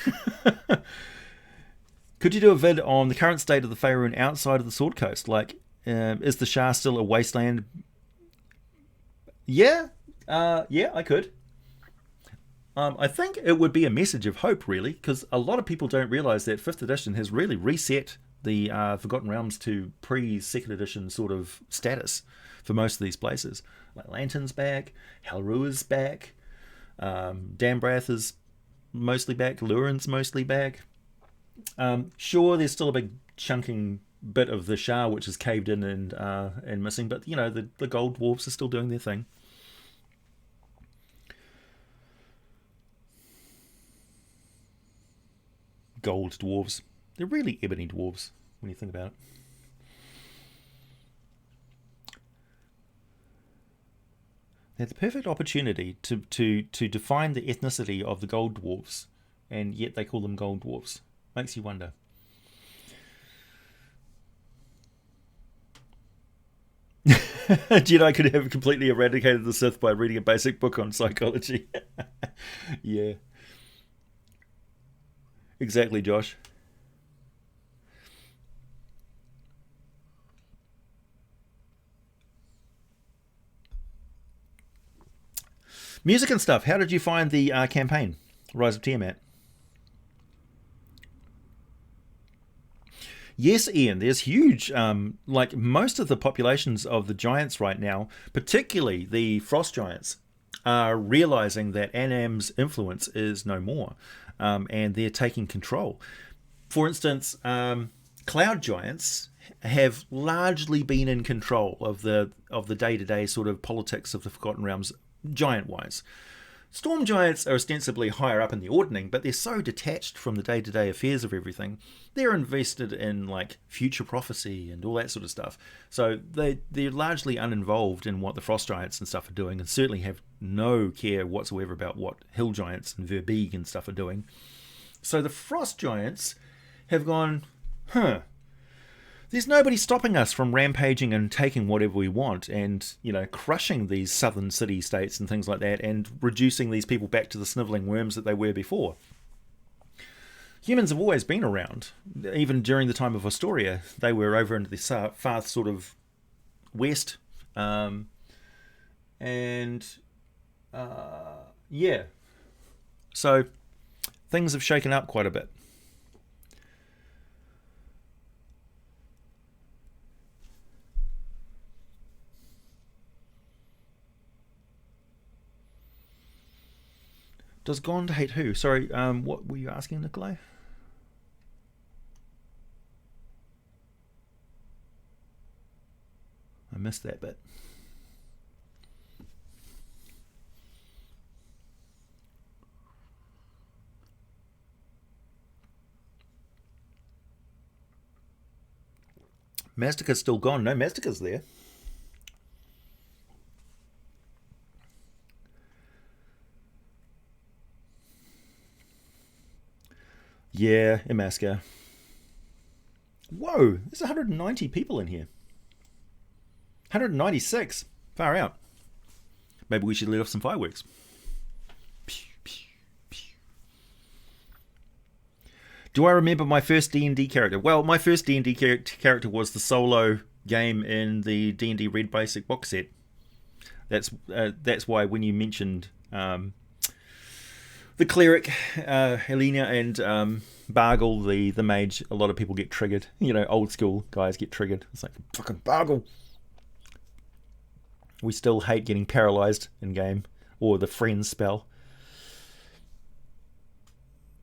Could you do a vid on the current state of the Faerun outside of the Sword Coast? Like, is the Shah still a wasteland? Yeah, I could. I think it would be a message of hope, really, because a lot of people don't realise that 5th edition has really reset the Forgotten Realms to pre-2nd edition sort of status for most of these places. Like, Lantern's back, Halrua's back, Dambrath is mostly back, Lurin's mostly back. Sure, there's still a big chunking bit of the Shah which is caved in and missing, but, the Gold Dwarfs are still doing their thing. Gold dwarves. They're really ebony dwarves when you think about it. They had the perfect opportunity to define the ethnicity of the gold dwarves, and yet they call them gold dwarves. Makes you wonder. Jedi could have completely eradicated the Sith by reading a basic book on psychology. Yeah. Exactly, Josh. Music and stuff. How did you find the campaign, Rise of Tiamat? Yes, Ian, there's huge, like most of the populations of the giants right now, particularly the frost giants, are realizing that Anam's influence is no more, and they're taking control. For instance, cloud giants have largely been in control of the day-to-day sort of politics of the Forgotten Realms, giant-wise. Storm giants are ostensibly higher up in the ordning, but they're so detached from the day-to-day affairs of everything. They're invested in like future prophecy and all that sort of stuff. So they're largely uninvolved in what the frost giants and stuff are doing, and certainly have no care whatsoever about what hill giants and Verbeeg and stuff are doing. So the frost giants have gone, there's nobody stopping us from rampaging and taking whatever we want, and crushing these southern city-states and things like that, and reducing these people back to the snivelling worms that they were before. Humans have always been around. Even during the time of Astoria, they were over into the far sort of west, yeah. So things have shaken up quite a bit. Does Gond hate who? Sorry, what were you asking, Nikolai? I missed that bit. Mastica's still gone. No, Mastica's there. Yeah, Imaska. Whoa, there's 190 people in here. 196. Far out. Maybe we should let off some fireworks. Do I remember my first D&D character? Well, my first D&D character was the solo game in the D&D Red Basic box set. That's why when you mentioned the cleric, Helena, and Bargle, the mage, a lot of people get triggered. Old school guys get triggered. It's like, fucking Bargle. We still hate getting paralyzed in game, or the friend spell.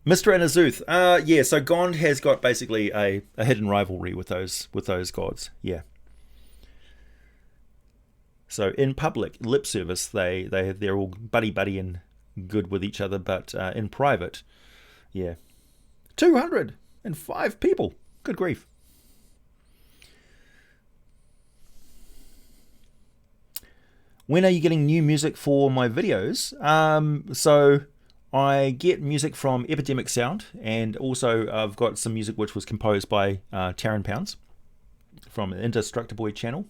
Mr. Anazuth. Yeah, so Gond has got basically a hidden rivalry with those gods. Yeah. So in public lip service, they're all buddy and good with each other, but in private, yeah, 205 people. Good grief. When are you getting new music for my videos? So I get music from Epidemic Sound, and also I've got some music which was composed by Taran Pounds from Indestructible Boy channel.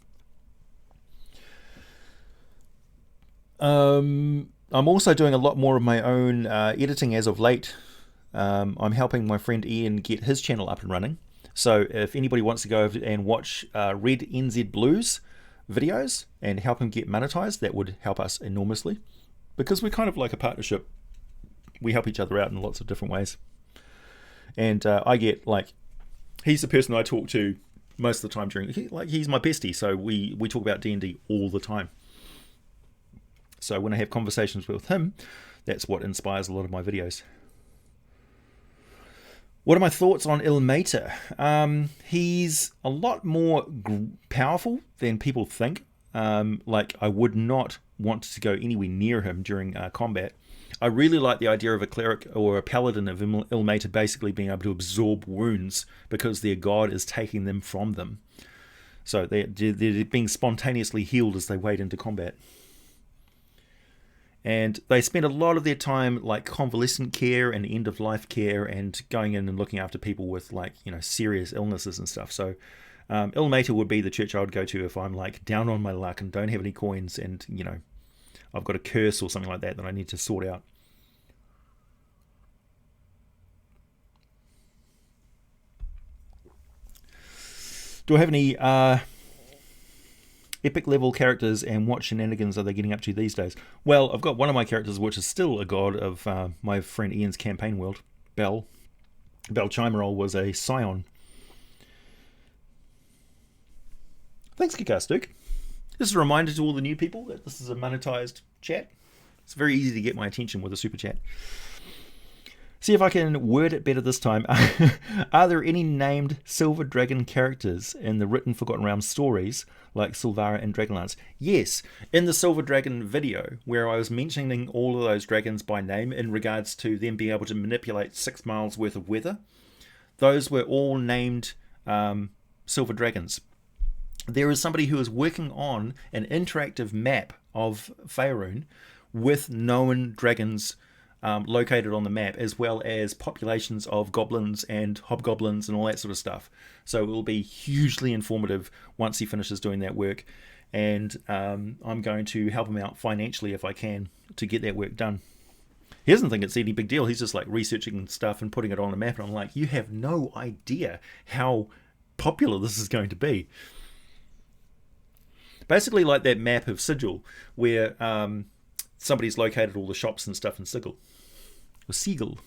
I'm also doing a lot more of my own editing as of late. I'm helping my friend Ian get his channel up and running. So if anybody wants to go over and watch Red NZ Blues videos and help him get monetized, that would help us enormously, because we're kind of like a partnership. We help each other out in lots of different ways. And I get, like, he's the person I talk to most of the time he's my bestie, so we talk about D&D all the time. So when I have conversations with him, that's what inspires a lot of my videos. What are my thoughts on Ilmater? He's a lot more powerful than people think. Like, I would not want to go anywhere near him during combat. I really like the idea of a cleric or a paladin of Ilmater basically being able to absorb wounds because their god is taking them from them. So they're being spontaneously healed as they wade into combat. And they spend a lot of their time like convalescent care and end-of-life care and going in and looking after people with, like, serious illnesses and stuff. So Ilmater would be the church I would go to if I'm like down on my luck and don't have any coins, and I've got a curse or something like that I need to sort out. Do I have any epic level characters, and what shenanigans are they getting up to these days? Well, I've got one of my characters which is still a god of my friend Ian's campaign world, Bell. Bell Chimerol was a scion. Thanks, Kikastuke. This is a reminder to all the new people that this is a monetized chat. It's very easy to get my attention with a super chat. See if I can word it better this time. Are there any named Silver Dragon characters in the written Forgotten Realms stories, like Silvara and Dragonlance? Yes, in the Silver Dragon video, where I was mentioning all of those dragons by name in regards to them being able to manipulate 6 miles worth of weather, those were all named Silver Dragons. There is somebody who is working on an interactive map of Faerun with known dragons located on the map, as well as populations of goblins and hobgoblins and all that sort of stuff. So it will be hugely informative once he finishes doing that work, and I'm going to help him out financially if I can to get that work done. He doesn't think it's any big deal. He's just like researching stuff and putting it on a map, and I'm like, you have no idea how popular this is going to be. Basically like that map of Sigil, where somebody's located all the shops and stuff in Sigil. Or Seagull.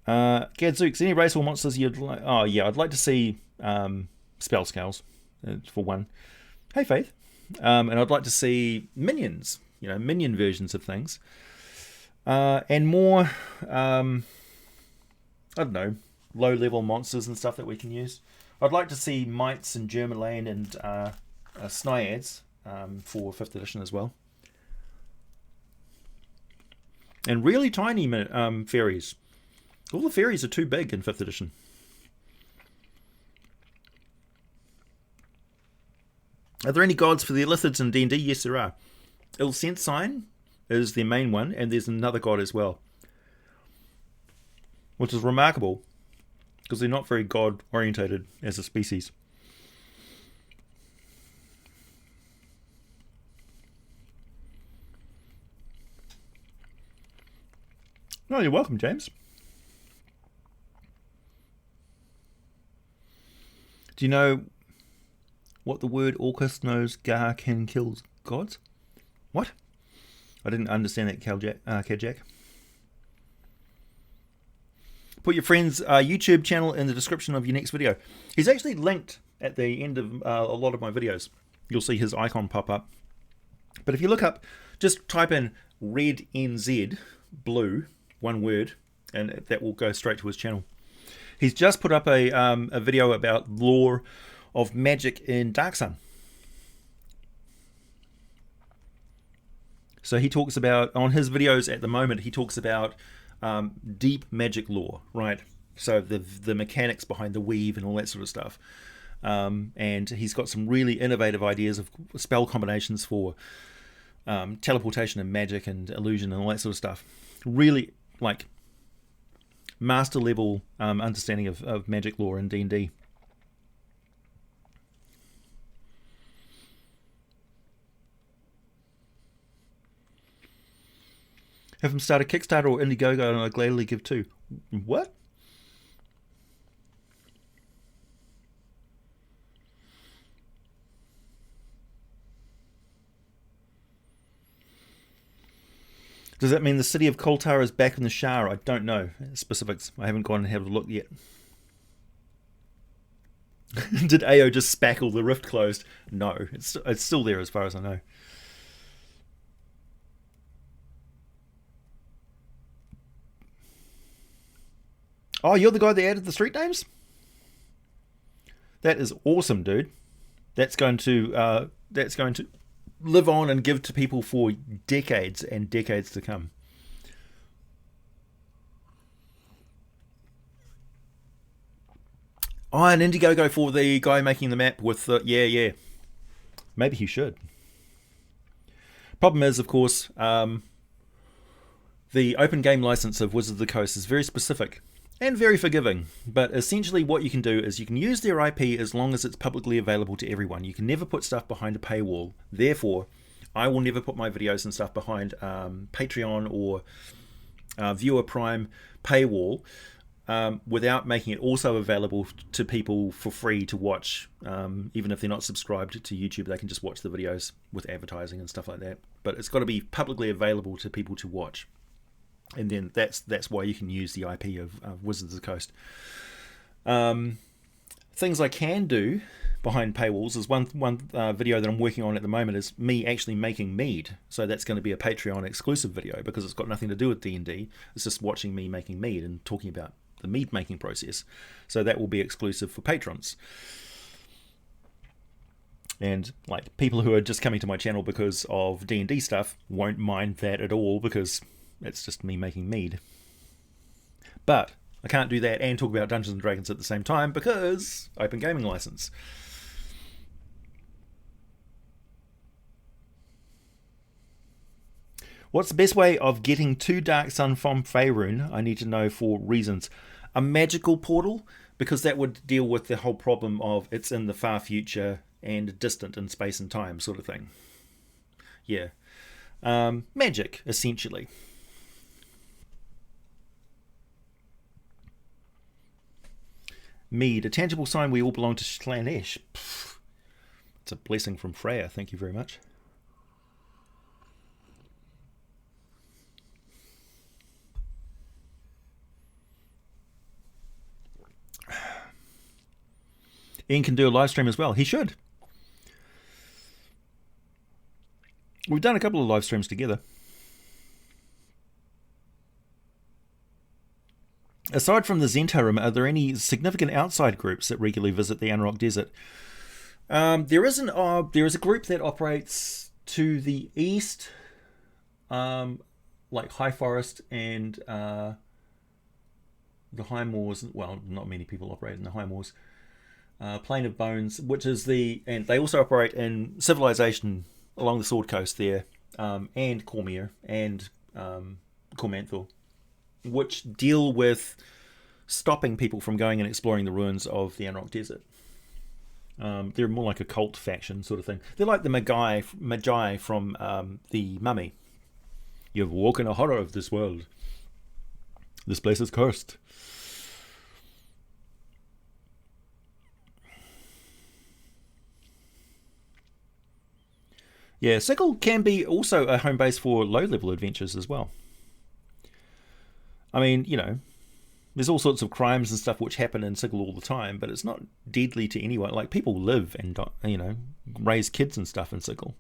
Gadzooks, any race or monsters you'd like? Oh yeah, I'd like to see spell scales, for one. Hey Faith. And I'd like to see minions, minion versions of things. And more, I don't know, low-level monsters and stuff that we can use. I'd like to see mites and Germaline and Snyads for 5th edition as well. And really tiny fairies. All the fairies are too big in 5th edition. Are there any gods for the Illithids in D&D? Yes, there are. Ilsensign is their main one, and there's another god as well. Which is remarkable, because they're not very god-orientated as a species. Oh, you're welcome, James. Do you know what the word Orcus knows Gar can kill gods? What? I didn't understand that, Kajak. Put your friend's YouTube channel in the description of your next video. He's actually linked at the end of a lot of my videos. You'll see his icon pop up. But if you look up, just type in red NZ, blue, one word, and that will go straight to his channel. He's just put up a video about lore of magic in Dark Sun. So he talks about, on his videos at the moment, he talks about deep magic lore, right? So the mechanics behind the weave and all that sort of stuff. And he's got some really innovative ideas of spell combinations for teleportation and magic and illusion and all that sort of stuff. Really, like, master level understanding of magic lore in D&D. Have him start a Kickstarter or Indiegogo, and I'd gladly give too. What? Does that mean the city of Koltar is back in the shower? I don't know specifics. I haven't gone and had a look yet. Did AO just spackle the rift closed? No, it's still there as far as I know. Oh, you're the guy that added the street names? That is awesome, dude. That's going to live on and give to people for decades and decades to come. Oh, an Indiegogo for the guy making the map with the... Yeah. Maybe he should. Problem is, of course, the open game license of Wizards of the Coast is very specific and very forgiving. But essentially what you can do is you can use their IP as long as it's publicly available to everyone. You can never put stuff behind a paywall. Therefore, I will never put my videos and stuff behind Patreon or Viewer Prime paywall without making it also available to people for free to watch. Even if they're not subscribed to YouTube, they can just watch the videos with advertising and stuff like that. But it's got to be publicly available to people to watch. And then that's why you can use the IP of Wizards of the Coast. Things I can do behind paywalls is one video that I'm working on at the moment is me actually making mead. So that's going to be a Patreon exclusive video because it's got nothing to do with D&D. It's just watching me making mead and talking about the mead making process. So that will be exclusive for patrons. And like people who are just coming to my channel because of D&D stuff won't mind that at all because it's just me making mead. But I can't do that and talk about Dungeons and Dragons at the same time because open gaming license. What's the best way of getting to Dark Sun from Faerun? I need to know for reasons. A magical portal, because that would deal with the whole problem of it's in the far future and distant in space and time sort of thing. Yeah. Magic, essentially. Mead, a tangible sign we all belong to Slaanesh. It's a blessing from Freya, thank you very much. Ian can do a live stream as well. He should. We've done a couple of live streams together. Aside from the Zentarum, are there any significant outside groups that regularly visit the Anrock Desert? There is a group that operates to the east, like High Forest and the High Moors. Well, not many people operate in the High Moors. Plain of Bones, which is and they also operate in Civilization along the Sword Coast there, and Cormyr and Cormanthor, which deal with stopping people from going and exploring the ruins of the Anrock Desert. They're more like a cult faction sort of thing. They're like the Magi from the Mummy. You've woken a horror of this world. This place is cursed. Yeah, Sigil can be also a home base for low-level adventures as well. I mean, you know, there's all sorts of crimes and stuff which happen in Sigil all the time, but it's not deadly to anyone. Like, people live and, you know, raise kids and stuff in Sigil.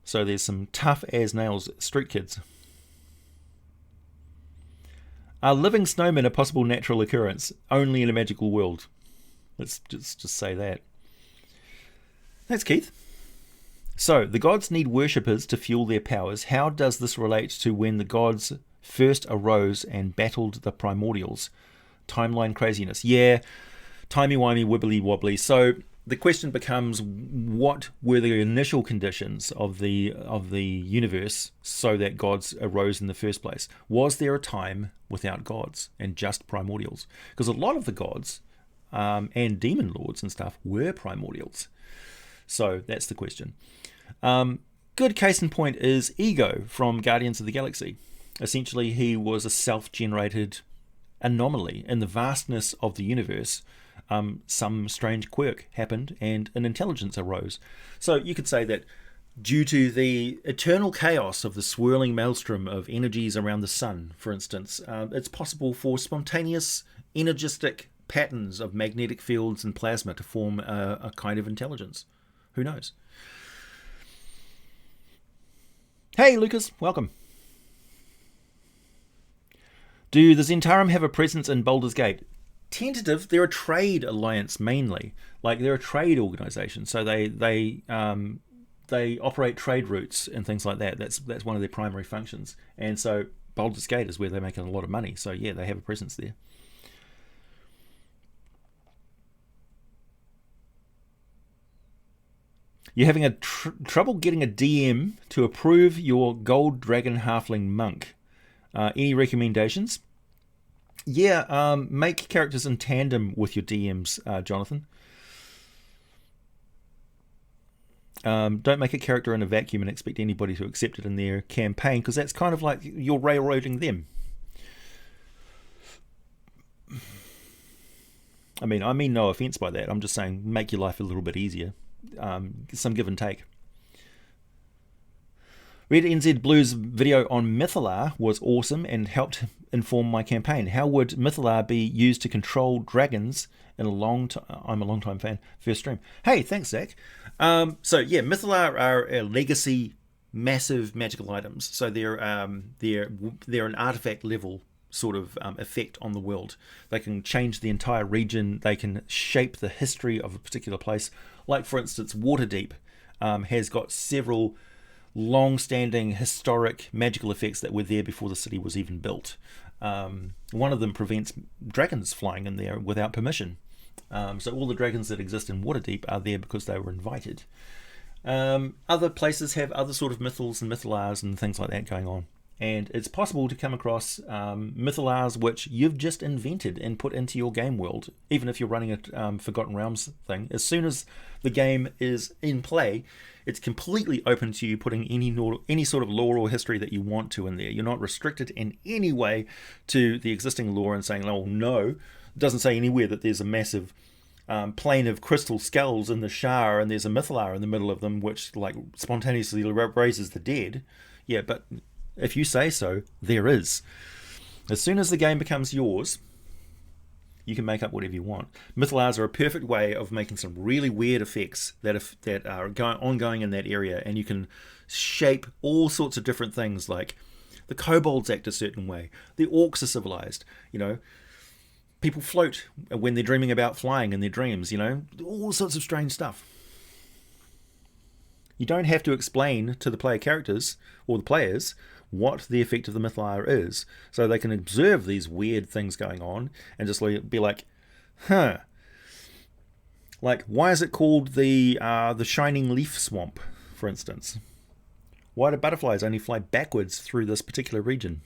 So there's some tough-as-nails street kids. Are living snowmen a possible natural occurrence? Only in a magical world. Let's just say that. Thanks, Keith. So, the gods need worshippers to fuel their powers. How does this relate to when the gods first arose and battled the primordials? Timeline craziness. Yeah, timey-wimey, wibbly-wobbly. So, the question becomes, what were the initial conditions of the universe so that gods arose in the first place? Was there a time without gods and just primordials? Because a lot of the gods and demon lords and stuff were primordials. So that's the question. Good case in point is Ego from Guardians of the Galaxy. Essentially, he was a self-generated anomaly in the vastness of the universe. Some strange quirk happened and an intelligence arose. So you could say that due to the eternal chaos of the swirling maelstrom of energies around the sun, for instance, it's possible for spontaneous energistic patterns of magnetic fields and plasma to form a kind of intelligence. Who knows? Hey, Lucas, welcome. Do the Zentarum have a presence in Baldur's Gate? Tentative. They're a trade alliance mainly. Like, they're a trade organisation, so they operate trade routes and things like that. That's one of their primary functions. And so Baldur's Gate is where they're making a lot of money. So yeah, they have a presence there. You're having a trouble getting a DM to approve your Gold Dragon Halfling Monk. Any recommendations? Yeah, make characters in tandem with your DMs, Jonathan. Don't make a character in a vacuum and expect anybody to accept it in their campaign, because that's kind of like you're railroading them. I mean no offense by that. I'm just saying make your life a little bit easier. Some give and take. Red NZ Blue's video on Mythalar was awesome and helped inform my campaign. How would Mythalar be used to control dragons in a long time? I'm a long time fan. First stream. Hey, thanks, Zach. So yeah, Mythalar are a legacy, massive magical items. So they're an artifact level sort of effect on the world. They can change the entire region. They can shape the history of a particular place. Like for instance, Waterdeep has got several long-standing historic magical effects that were there before the city was even built. One of them prevents dragons flying in there without permission. So all the dragons that exist in Waterdeep are there because they were invited. Other places have other sort of mythals and mythalars and things like that going on. And it's possible to come across mythalars which you've just invented and put into your game world, even if you're running a Forgotten Realms thing. As soon as the game is in play, it's completely open to you putting any sort of lore or history that you want to in there. You're not restricted in any way to the existing lore and saying, oh no, it doesn't say anywhere that there's a massive plane of crystal skulls in the Shire and there's a mythalar in the middle of them which like spontaneously raises the dead. Yeah, but if you say so, there is. As soon as the game becomes yours, you can make up whatever you want. Mythalars are a perfect way of making some really weird effects that are ongoing in that area, and you can shape all sorts of different things, like the kobolds act a certain way, the orcs are civilized, people float when they're dreaming about flying in their dreams, all sorts of strange stuff. You don't have to explain to the player characters or the players what the effect of the Mythalar is, so they can observe these weird things going on and just be like, huh, like why is it called the Shining Leaf Swamp, for instance? Why do butterflies only fly backwards through this particular region?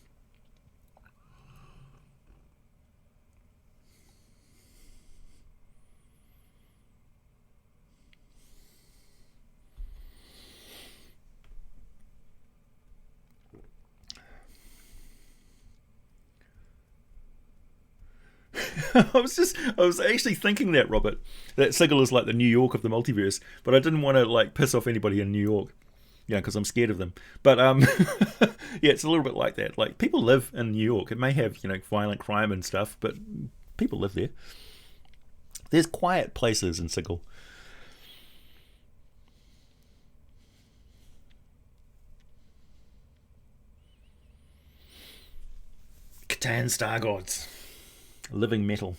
I was actually thinking that, Robert, that Sigil is like the New York of the multiverse, but I didn't want to like piss off anybody in New York, because I'm scared of them. But yeah, it's a little bit like that. Like people live in New York. It may have violent crime and stuff, but people live there. There's quiet places in Sigil. Catan Star Gods. Living metal.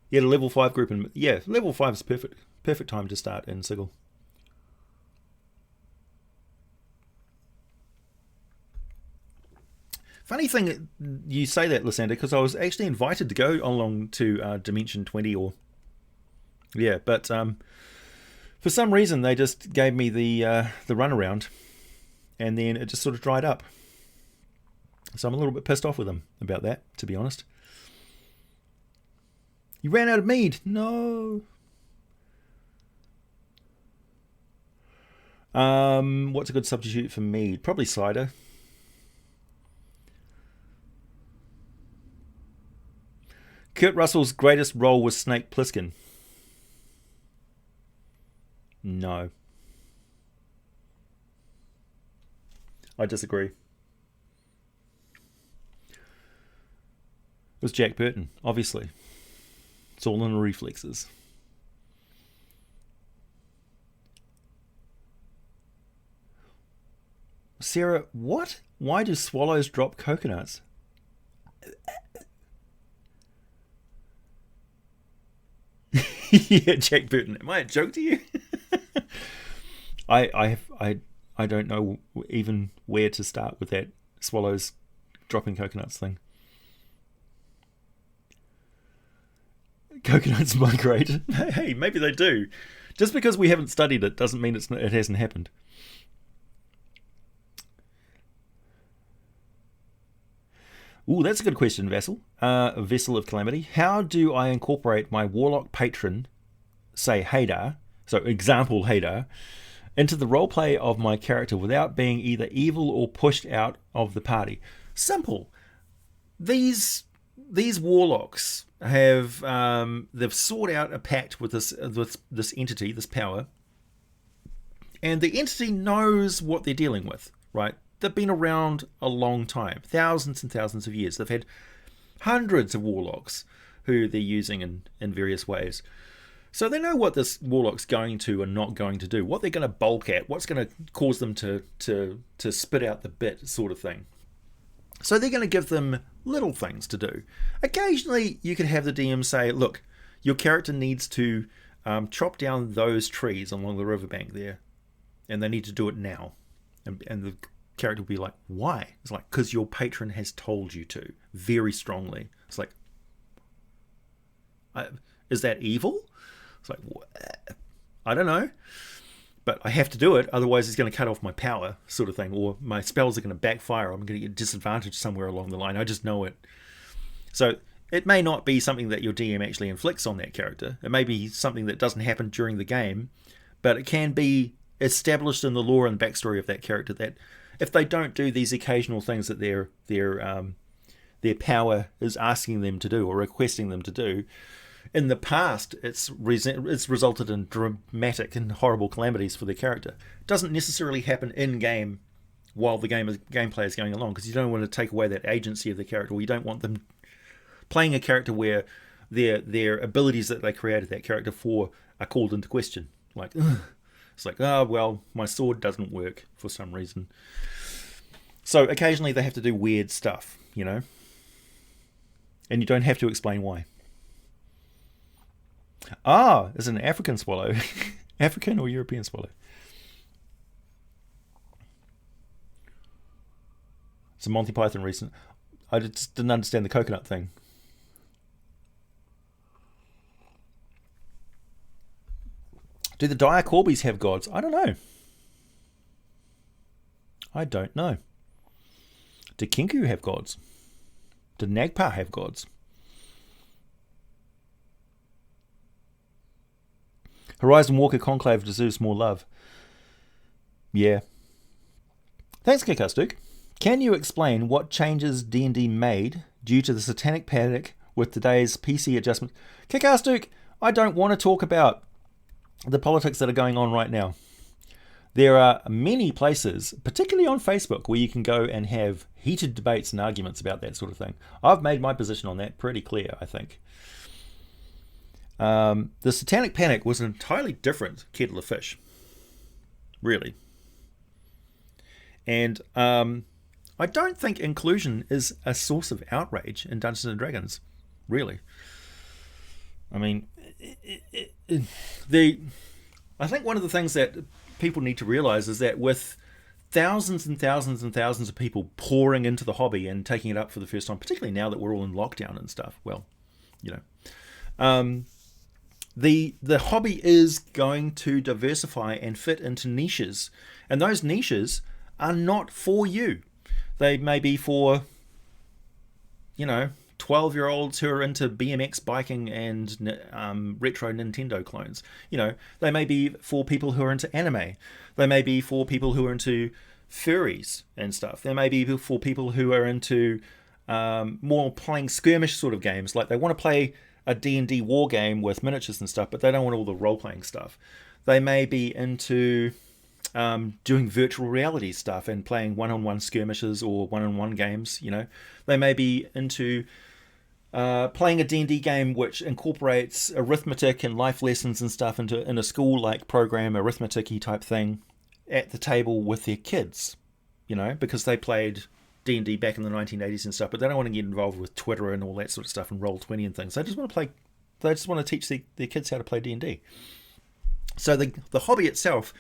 Yeah, the level 5 group, and yeah, level 5 is perfect time to start in Sigil. Funny thing you say that, Lysander, because I was actually invited to go along to Dimension 20, but for some reason they just gave me the runaround, and then it just sort of dried up. So I'm a little bit pissed off with them about that, to be honest. You ran out of mead. No. What's a good substitute for mead? Probably cider. Kurt Russell's greatest role was Snake Plissken. No. I disagree. It was Jack Burton, obviously. It's all in the reflexes. Sarah, what? Why do swallows drop coconuts? Yeah, Jack Burton. Am I a joke to you? I don't know even where to start with that swallows dropping coconuts thing. Coconuts migrate. Hey, maybe they do. Just because we haven't studied it doesn't mean it hasn't happened. Ooh, that's a good question, Vassal. Vessel of Calamity. How do I incorporate my warlock patron, say Hadar, so example Hadar, into the roleplay of my character without being either evil or pushed out of the party? Simple. These warlocks have they've sought out a pact with this entity, this power, And the entity knows what they're dealing with, right? They've been around a long time, thousands and thousands of years. They've had hundreds of warlocks who they're using in various ways. So they know what this warlock's going to and not going to do, what they're going to bulk at, what's going to cause them to spit out the bit sort of thing. So they're going to give them little things to do. Occasionally you could have the DM say, look, your character needs to chop down those trees along the riverbank there, and they need to do it now. And the character will be like, why? It's like, because your patron has told you to, very strongly. It's like, is that evil? It's like, I don't know, but I have to do it, otherwise it's going to cut off my power, sort of thing, or my spells are going to backfire, I'm going to get disadvantaged somewhere along the line, I just know it. So it may not be something that your DM actually inflicts on that character, it may be something that doesn't happen during the game, but it can be established in the lore and backstory of that character that if they don't do these occasional things that their power is asking them to do or requesting them to do, in the past, it's resulted in dramatic and horrible calamities for their character. It doesn't necessarily happen in-game while the gameplay is going along, because you don't want to take away that agency of the character, or you don't want them playing a character where their abilities that they created that character for are called into question. Like, it's like, oh, well, my sword doesn't work for some reason. So occasionally they have to do weird stuff, you know? And you don't have to explain why. Ah, is it an African swallow? African or European swallow? It's a Monty Python recent. I just didn't understand the coconut thing. Do the dire Corbies have gods? I don't know. I don't know. Do Kinku have gods? Do Nagpa have gods? Horizon Walker Conclave deserves more love. Yeah. Thanks, Kick-Ass Duke. Can you explain what changes D&D made due to the satanic panic with today's PC adjustment? Kick-Ass Duke, I don't want to talk about the politics that are going on right now. There are many places, particularly on Facebook, where you can go and have heated debates and arguments about that sort of thing. I've made my position on that pretty clear, I think. The satanic panic was an entirely different kettle of fish. Really. And I don't think inclusion is a source of outrage in Dungeons and Dragons. Really. I mean, I think one of the things that people need to realize is that with thousands and thousands and thousands of people pouring into the hobby and taking it up for the first time, particularly now that we're all in lockdown and stuff, well, you know, the hobby is going to diversify and fit into niches, and those niches are not for you. They may be for, you know, 12-year-olds who are into BMX biking and retro Nintendo clones. You know, they may be for people who are into anime. They may be for people who are into furries and stuff. They may be for people who are into more playing skirmish sort of games. Like they want to play a D&D war game with miniatures and stuff, but they don't want all the role-playing stuff. They may be into doing virtual reality stuff and playing one-on-one skirmishes or one-on-one games, you know. They may be into playing a D&D game which incorporates arithmetic and life lessons and stuff into in a school-like program, arithmetic-y type thing, at the table with their kids, you know, because they played D&D back in the 1980s and stuff, but they don't want to get involved with Twitter and all that sort of stuff and Roll20 and things. They just want to teach their kids how to play D&D. So the hobby itself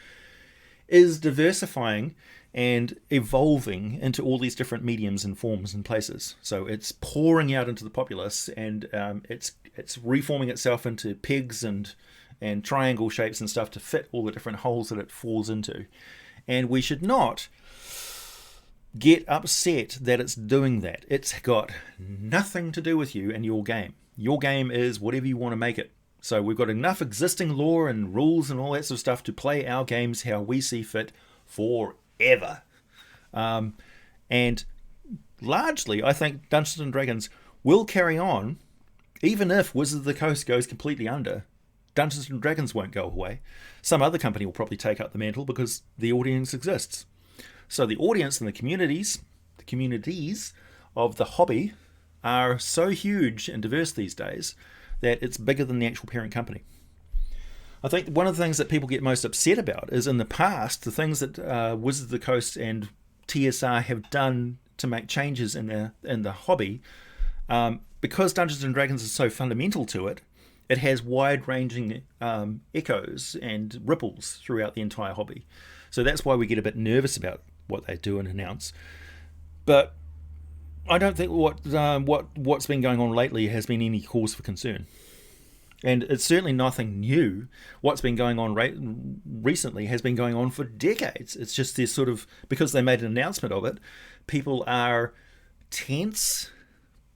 is diversifying and evolving into all these different mediums and forms and places. So it's pouring out into the populace, and it's reforming itself into pegs and triangle shapes and stuff to fit all the different holes that it falls into. And we should not get upset that it's doing that. It's got nothing to do with you and your game. Your game is whatever you want to make it. So we've got enough existing lore and rules and all that sort of stuff to play our games how we see fit forever. And largely, I think Dungeons & Dragons will carry on, even if Wizards of the Coast goes completely under. Dungeons and Dragons won't go away. Some other company will probably take up the mantle because the audience exists. So the audience and the communities of the hobby are so huge and diverse these days that it's bigger than the actual parent company. I think one of the things that people get most upset about is in the past, the things that Wizards of the Coast and TSR have done to make changes in the hobby, because Dungeons and Dragons is so fundamental to it, it has wide-ranging echoes and ripples throughout the entire hobby. So that's why we get a bit nervous about what they do and announce. But I don't think what's been going on lately has been any cause for concern. And it's certainly nothing new. What's been going on recently has been going on for decades. It's just this sort of, because they made an announcement of it, people are tense.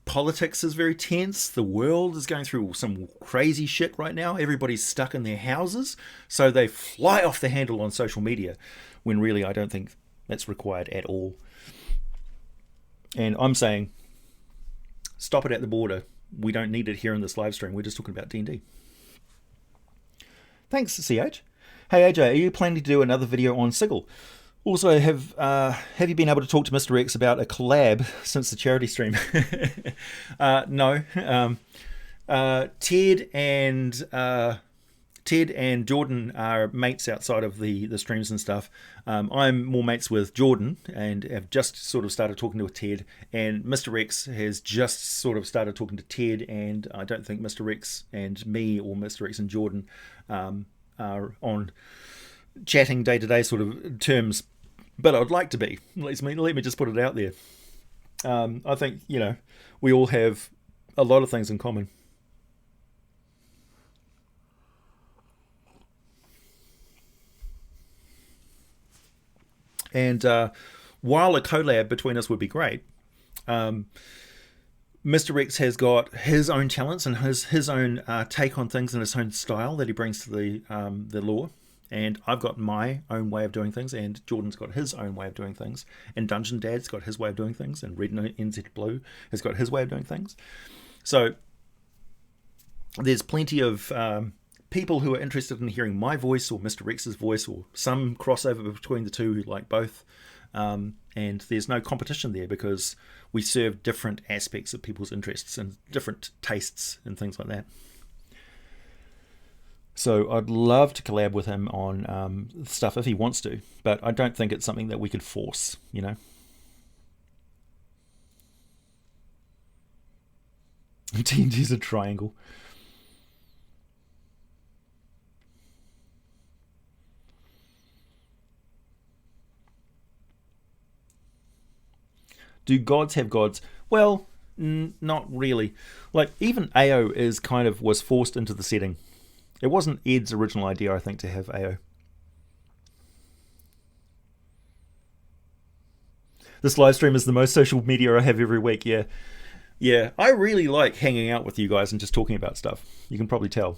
Politics is very tense. The world is going through some crazy shit right now. Everybody's stuck in their houses. So they fly off the handle on social media, when really I don't think that's required at all. And I'm saying, stop it at the border. We don't need it here in this live stream. We're just talking about D&D. Thanks, CH. Hey, AJ, are you planning to do another video on Sigil? Also, have you been able to talk to Mr. X about a collab since the charity stream? No. Ted and Jordan are mates outside of the streams and stuff. I'm more mates with Jordan and have just sort of started talking to Ted. And Mr. X has just sort of started talking to Ted. And I don't think Mr. X and me or Mr. X and Jordan are on chatting day-to-day sort of terms. But I'd like to be. Let me just put it out there. I think, we all have a lot of things in common. And while a collab between us would be great, Mr. X has got his own talents and his own take on things and his own style that he brings to the lore. And I've got my own way of doing things, and Jordan's got his own way of doing things, and Dungeon Dad's got his way of doing things, and Red NZ Blue has got his way of doing things. So there's plenty of people who are interested in hearing my voice or Mr. X's voice or some crossover between the two who like both. And there's no competition there because we serve different aspects of people's interests and different tastes and things like that. So I'd love to collab with him on stuff if he wants to, but I don't think it's something that we could force, D&D's a triangle. Do gods have gods? Well, not really. Like, even AO was forced into the setting. It wasn't Ed's original idea, I think, to have AO. This live stream is the most social media I have every week, yeah. Yeah, I really like hanging out with you guys and just talking about stuff. You can probably tell.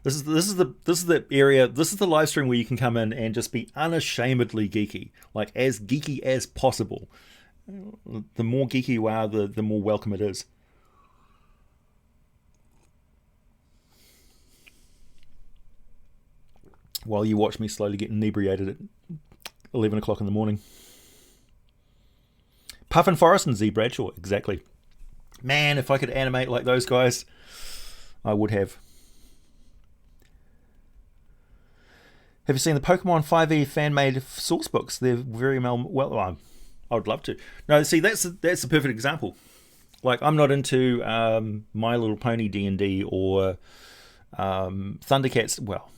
This is the area. This is the live stream where you can come in and just be unashamedly geeky, like as geeky as possible. The more geeky you are, the more welcome it is. While you watch me slowly get inebriated at 11 o'clock in the morning. Puffin Forrest and Z Bradshaw, exactly. Man, if I could animate like those guys, I would have. Have you seen the Pokemon 5e fan-made source books? They're very well. I would love to. No, see, that's the perfect example. Like, I'm not into My Little Pony D&D or Thundercats. Well,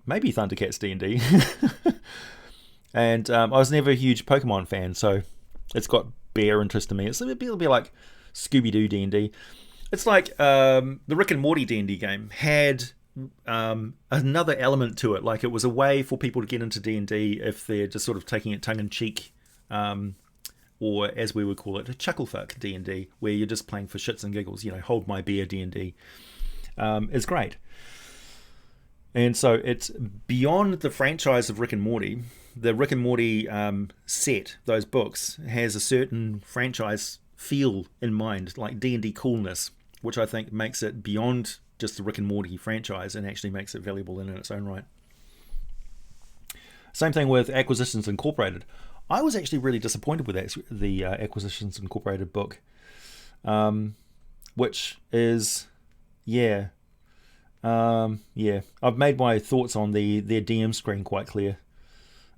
maybe Thundercats D&D. And I was never a huge Pokemon fan, so it's got bare interest in me. It'll be like Scooby-Doo D&D. It's like the Rick and Morty D&D game had another element to it. Like, it was a way for people to get into D&D if they're just sort of taking it tongue-in-cheek. Or as we would call it, a chucklefuck D&D, where you're just playing for shits and giggles, hold my beer D&D. It's great. And so it's beyond the franchise of Rick and Morty. the Rick and Morty set, those books, has a certain franchise feel in mind, like D&D coolness, which I think makes it beyond just the Rick and Morty franchise and actually makes it valuable in its own right. Same thing with Acquisitions Incorporated. I was actually really disappointed with the Acquisitions Incorporated book, which is, yeah. I've made my thoughts on their DM screen quite clear.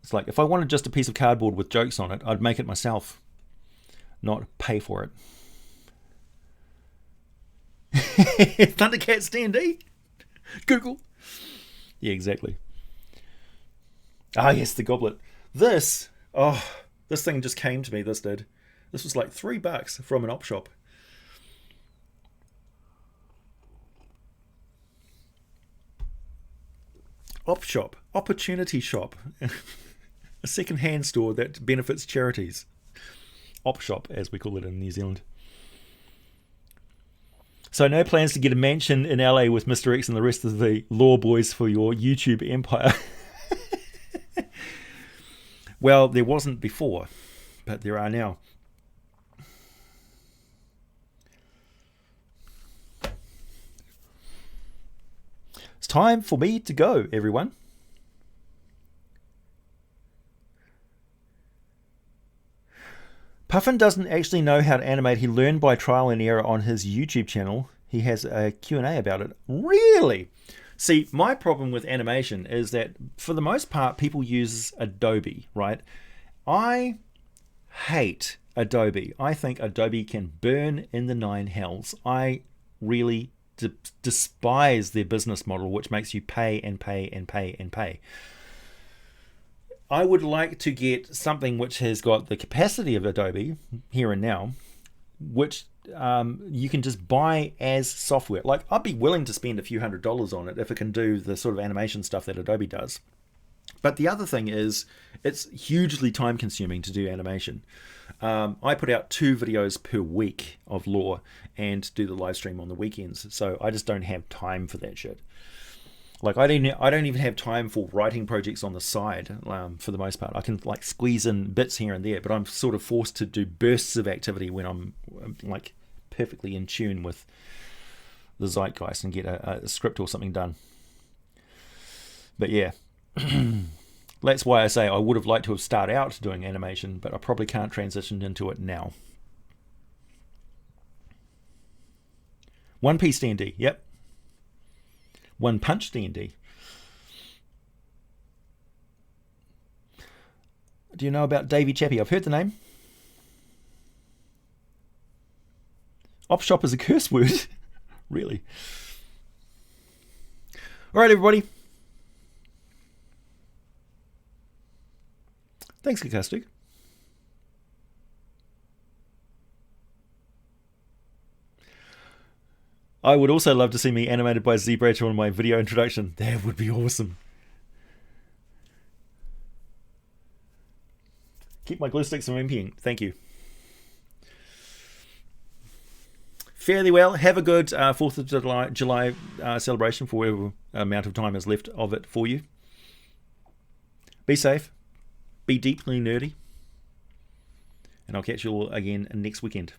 It's like, if I wanted just a piece of cardboard with jokes on it, I'd make it myself, not pay for it. Thundercats D&D? Google. Yeah, exactly. Ah, yes, the goblet. This thing just came to me, this did. This was like $3 from an op shop. Op shop, opportunity shop. A second-hand store that benefits charities. Op shop, as we call it in New Zealand. So no plans to get a mansion in LA with Mr. X and the rest of the law boys for your YouTube empire. Well, there wasn't before, but there are now. It's time for me to go, everyone. Puffin doesn't actually know how to animate. He learned by trial and error on his YouTube channel. He has a Q&A about it. Really? See, my problem with animation is that for the most part, people use Adobe, right? I hate Adobe. I think Adobe can burn in the 9 hells. I really despise their business model, which makes you pay and pay and pay and pay. I would like to get something which has got the capacity of Adobe here and now, which you can just buy as software. Like, I'd be willing to spend a few $100s on it if it can do the sort of animation stuff that Adobe does. But the other thing is, it's hugely time consuming to do animation. I put out 2 videos per week of lore and do the live stream on the weekends, so I just don't have time for that shit. Like, I don't even have time for writing projects on the side, for the most part. I can like squeeze in bits here and there, but I'm sort of forced to do bursts of activity when I'm like perfectly in tune with the zeitgeist and get a script or something done. But yeah, that's why I say I would have liked to have started out doing animation, but I probably can't transition into it now. One Piece D&D, yep. One Punch D&D. Do you know about Davy Chappie? I've heard the name. Op shop is a curse word. Really. All right, everybody. Thanks, Kakastic. I would also love to see me animated by ZBrator on my video introduction. That would be awesome. Keep my glue sticks from emptying. Thank you. Fairly well. Have a good 4th of July celebration for whatever amount of time is left of it for you. Be safe. Be deeply nerdy. And I'll catch you all again next weekend.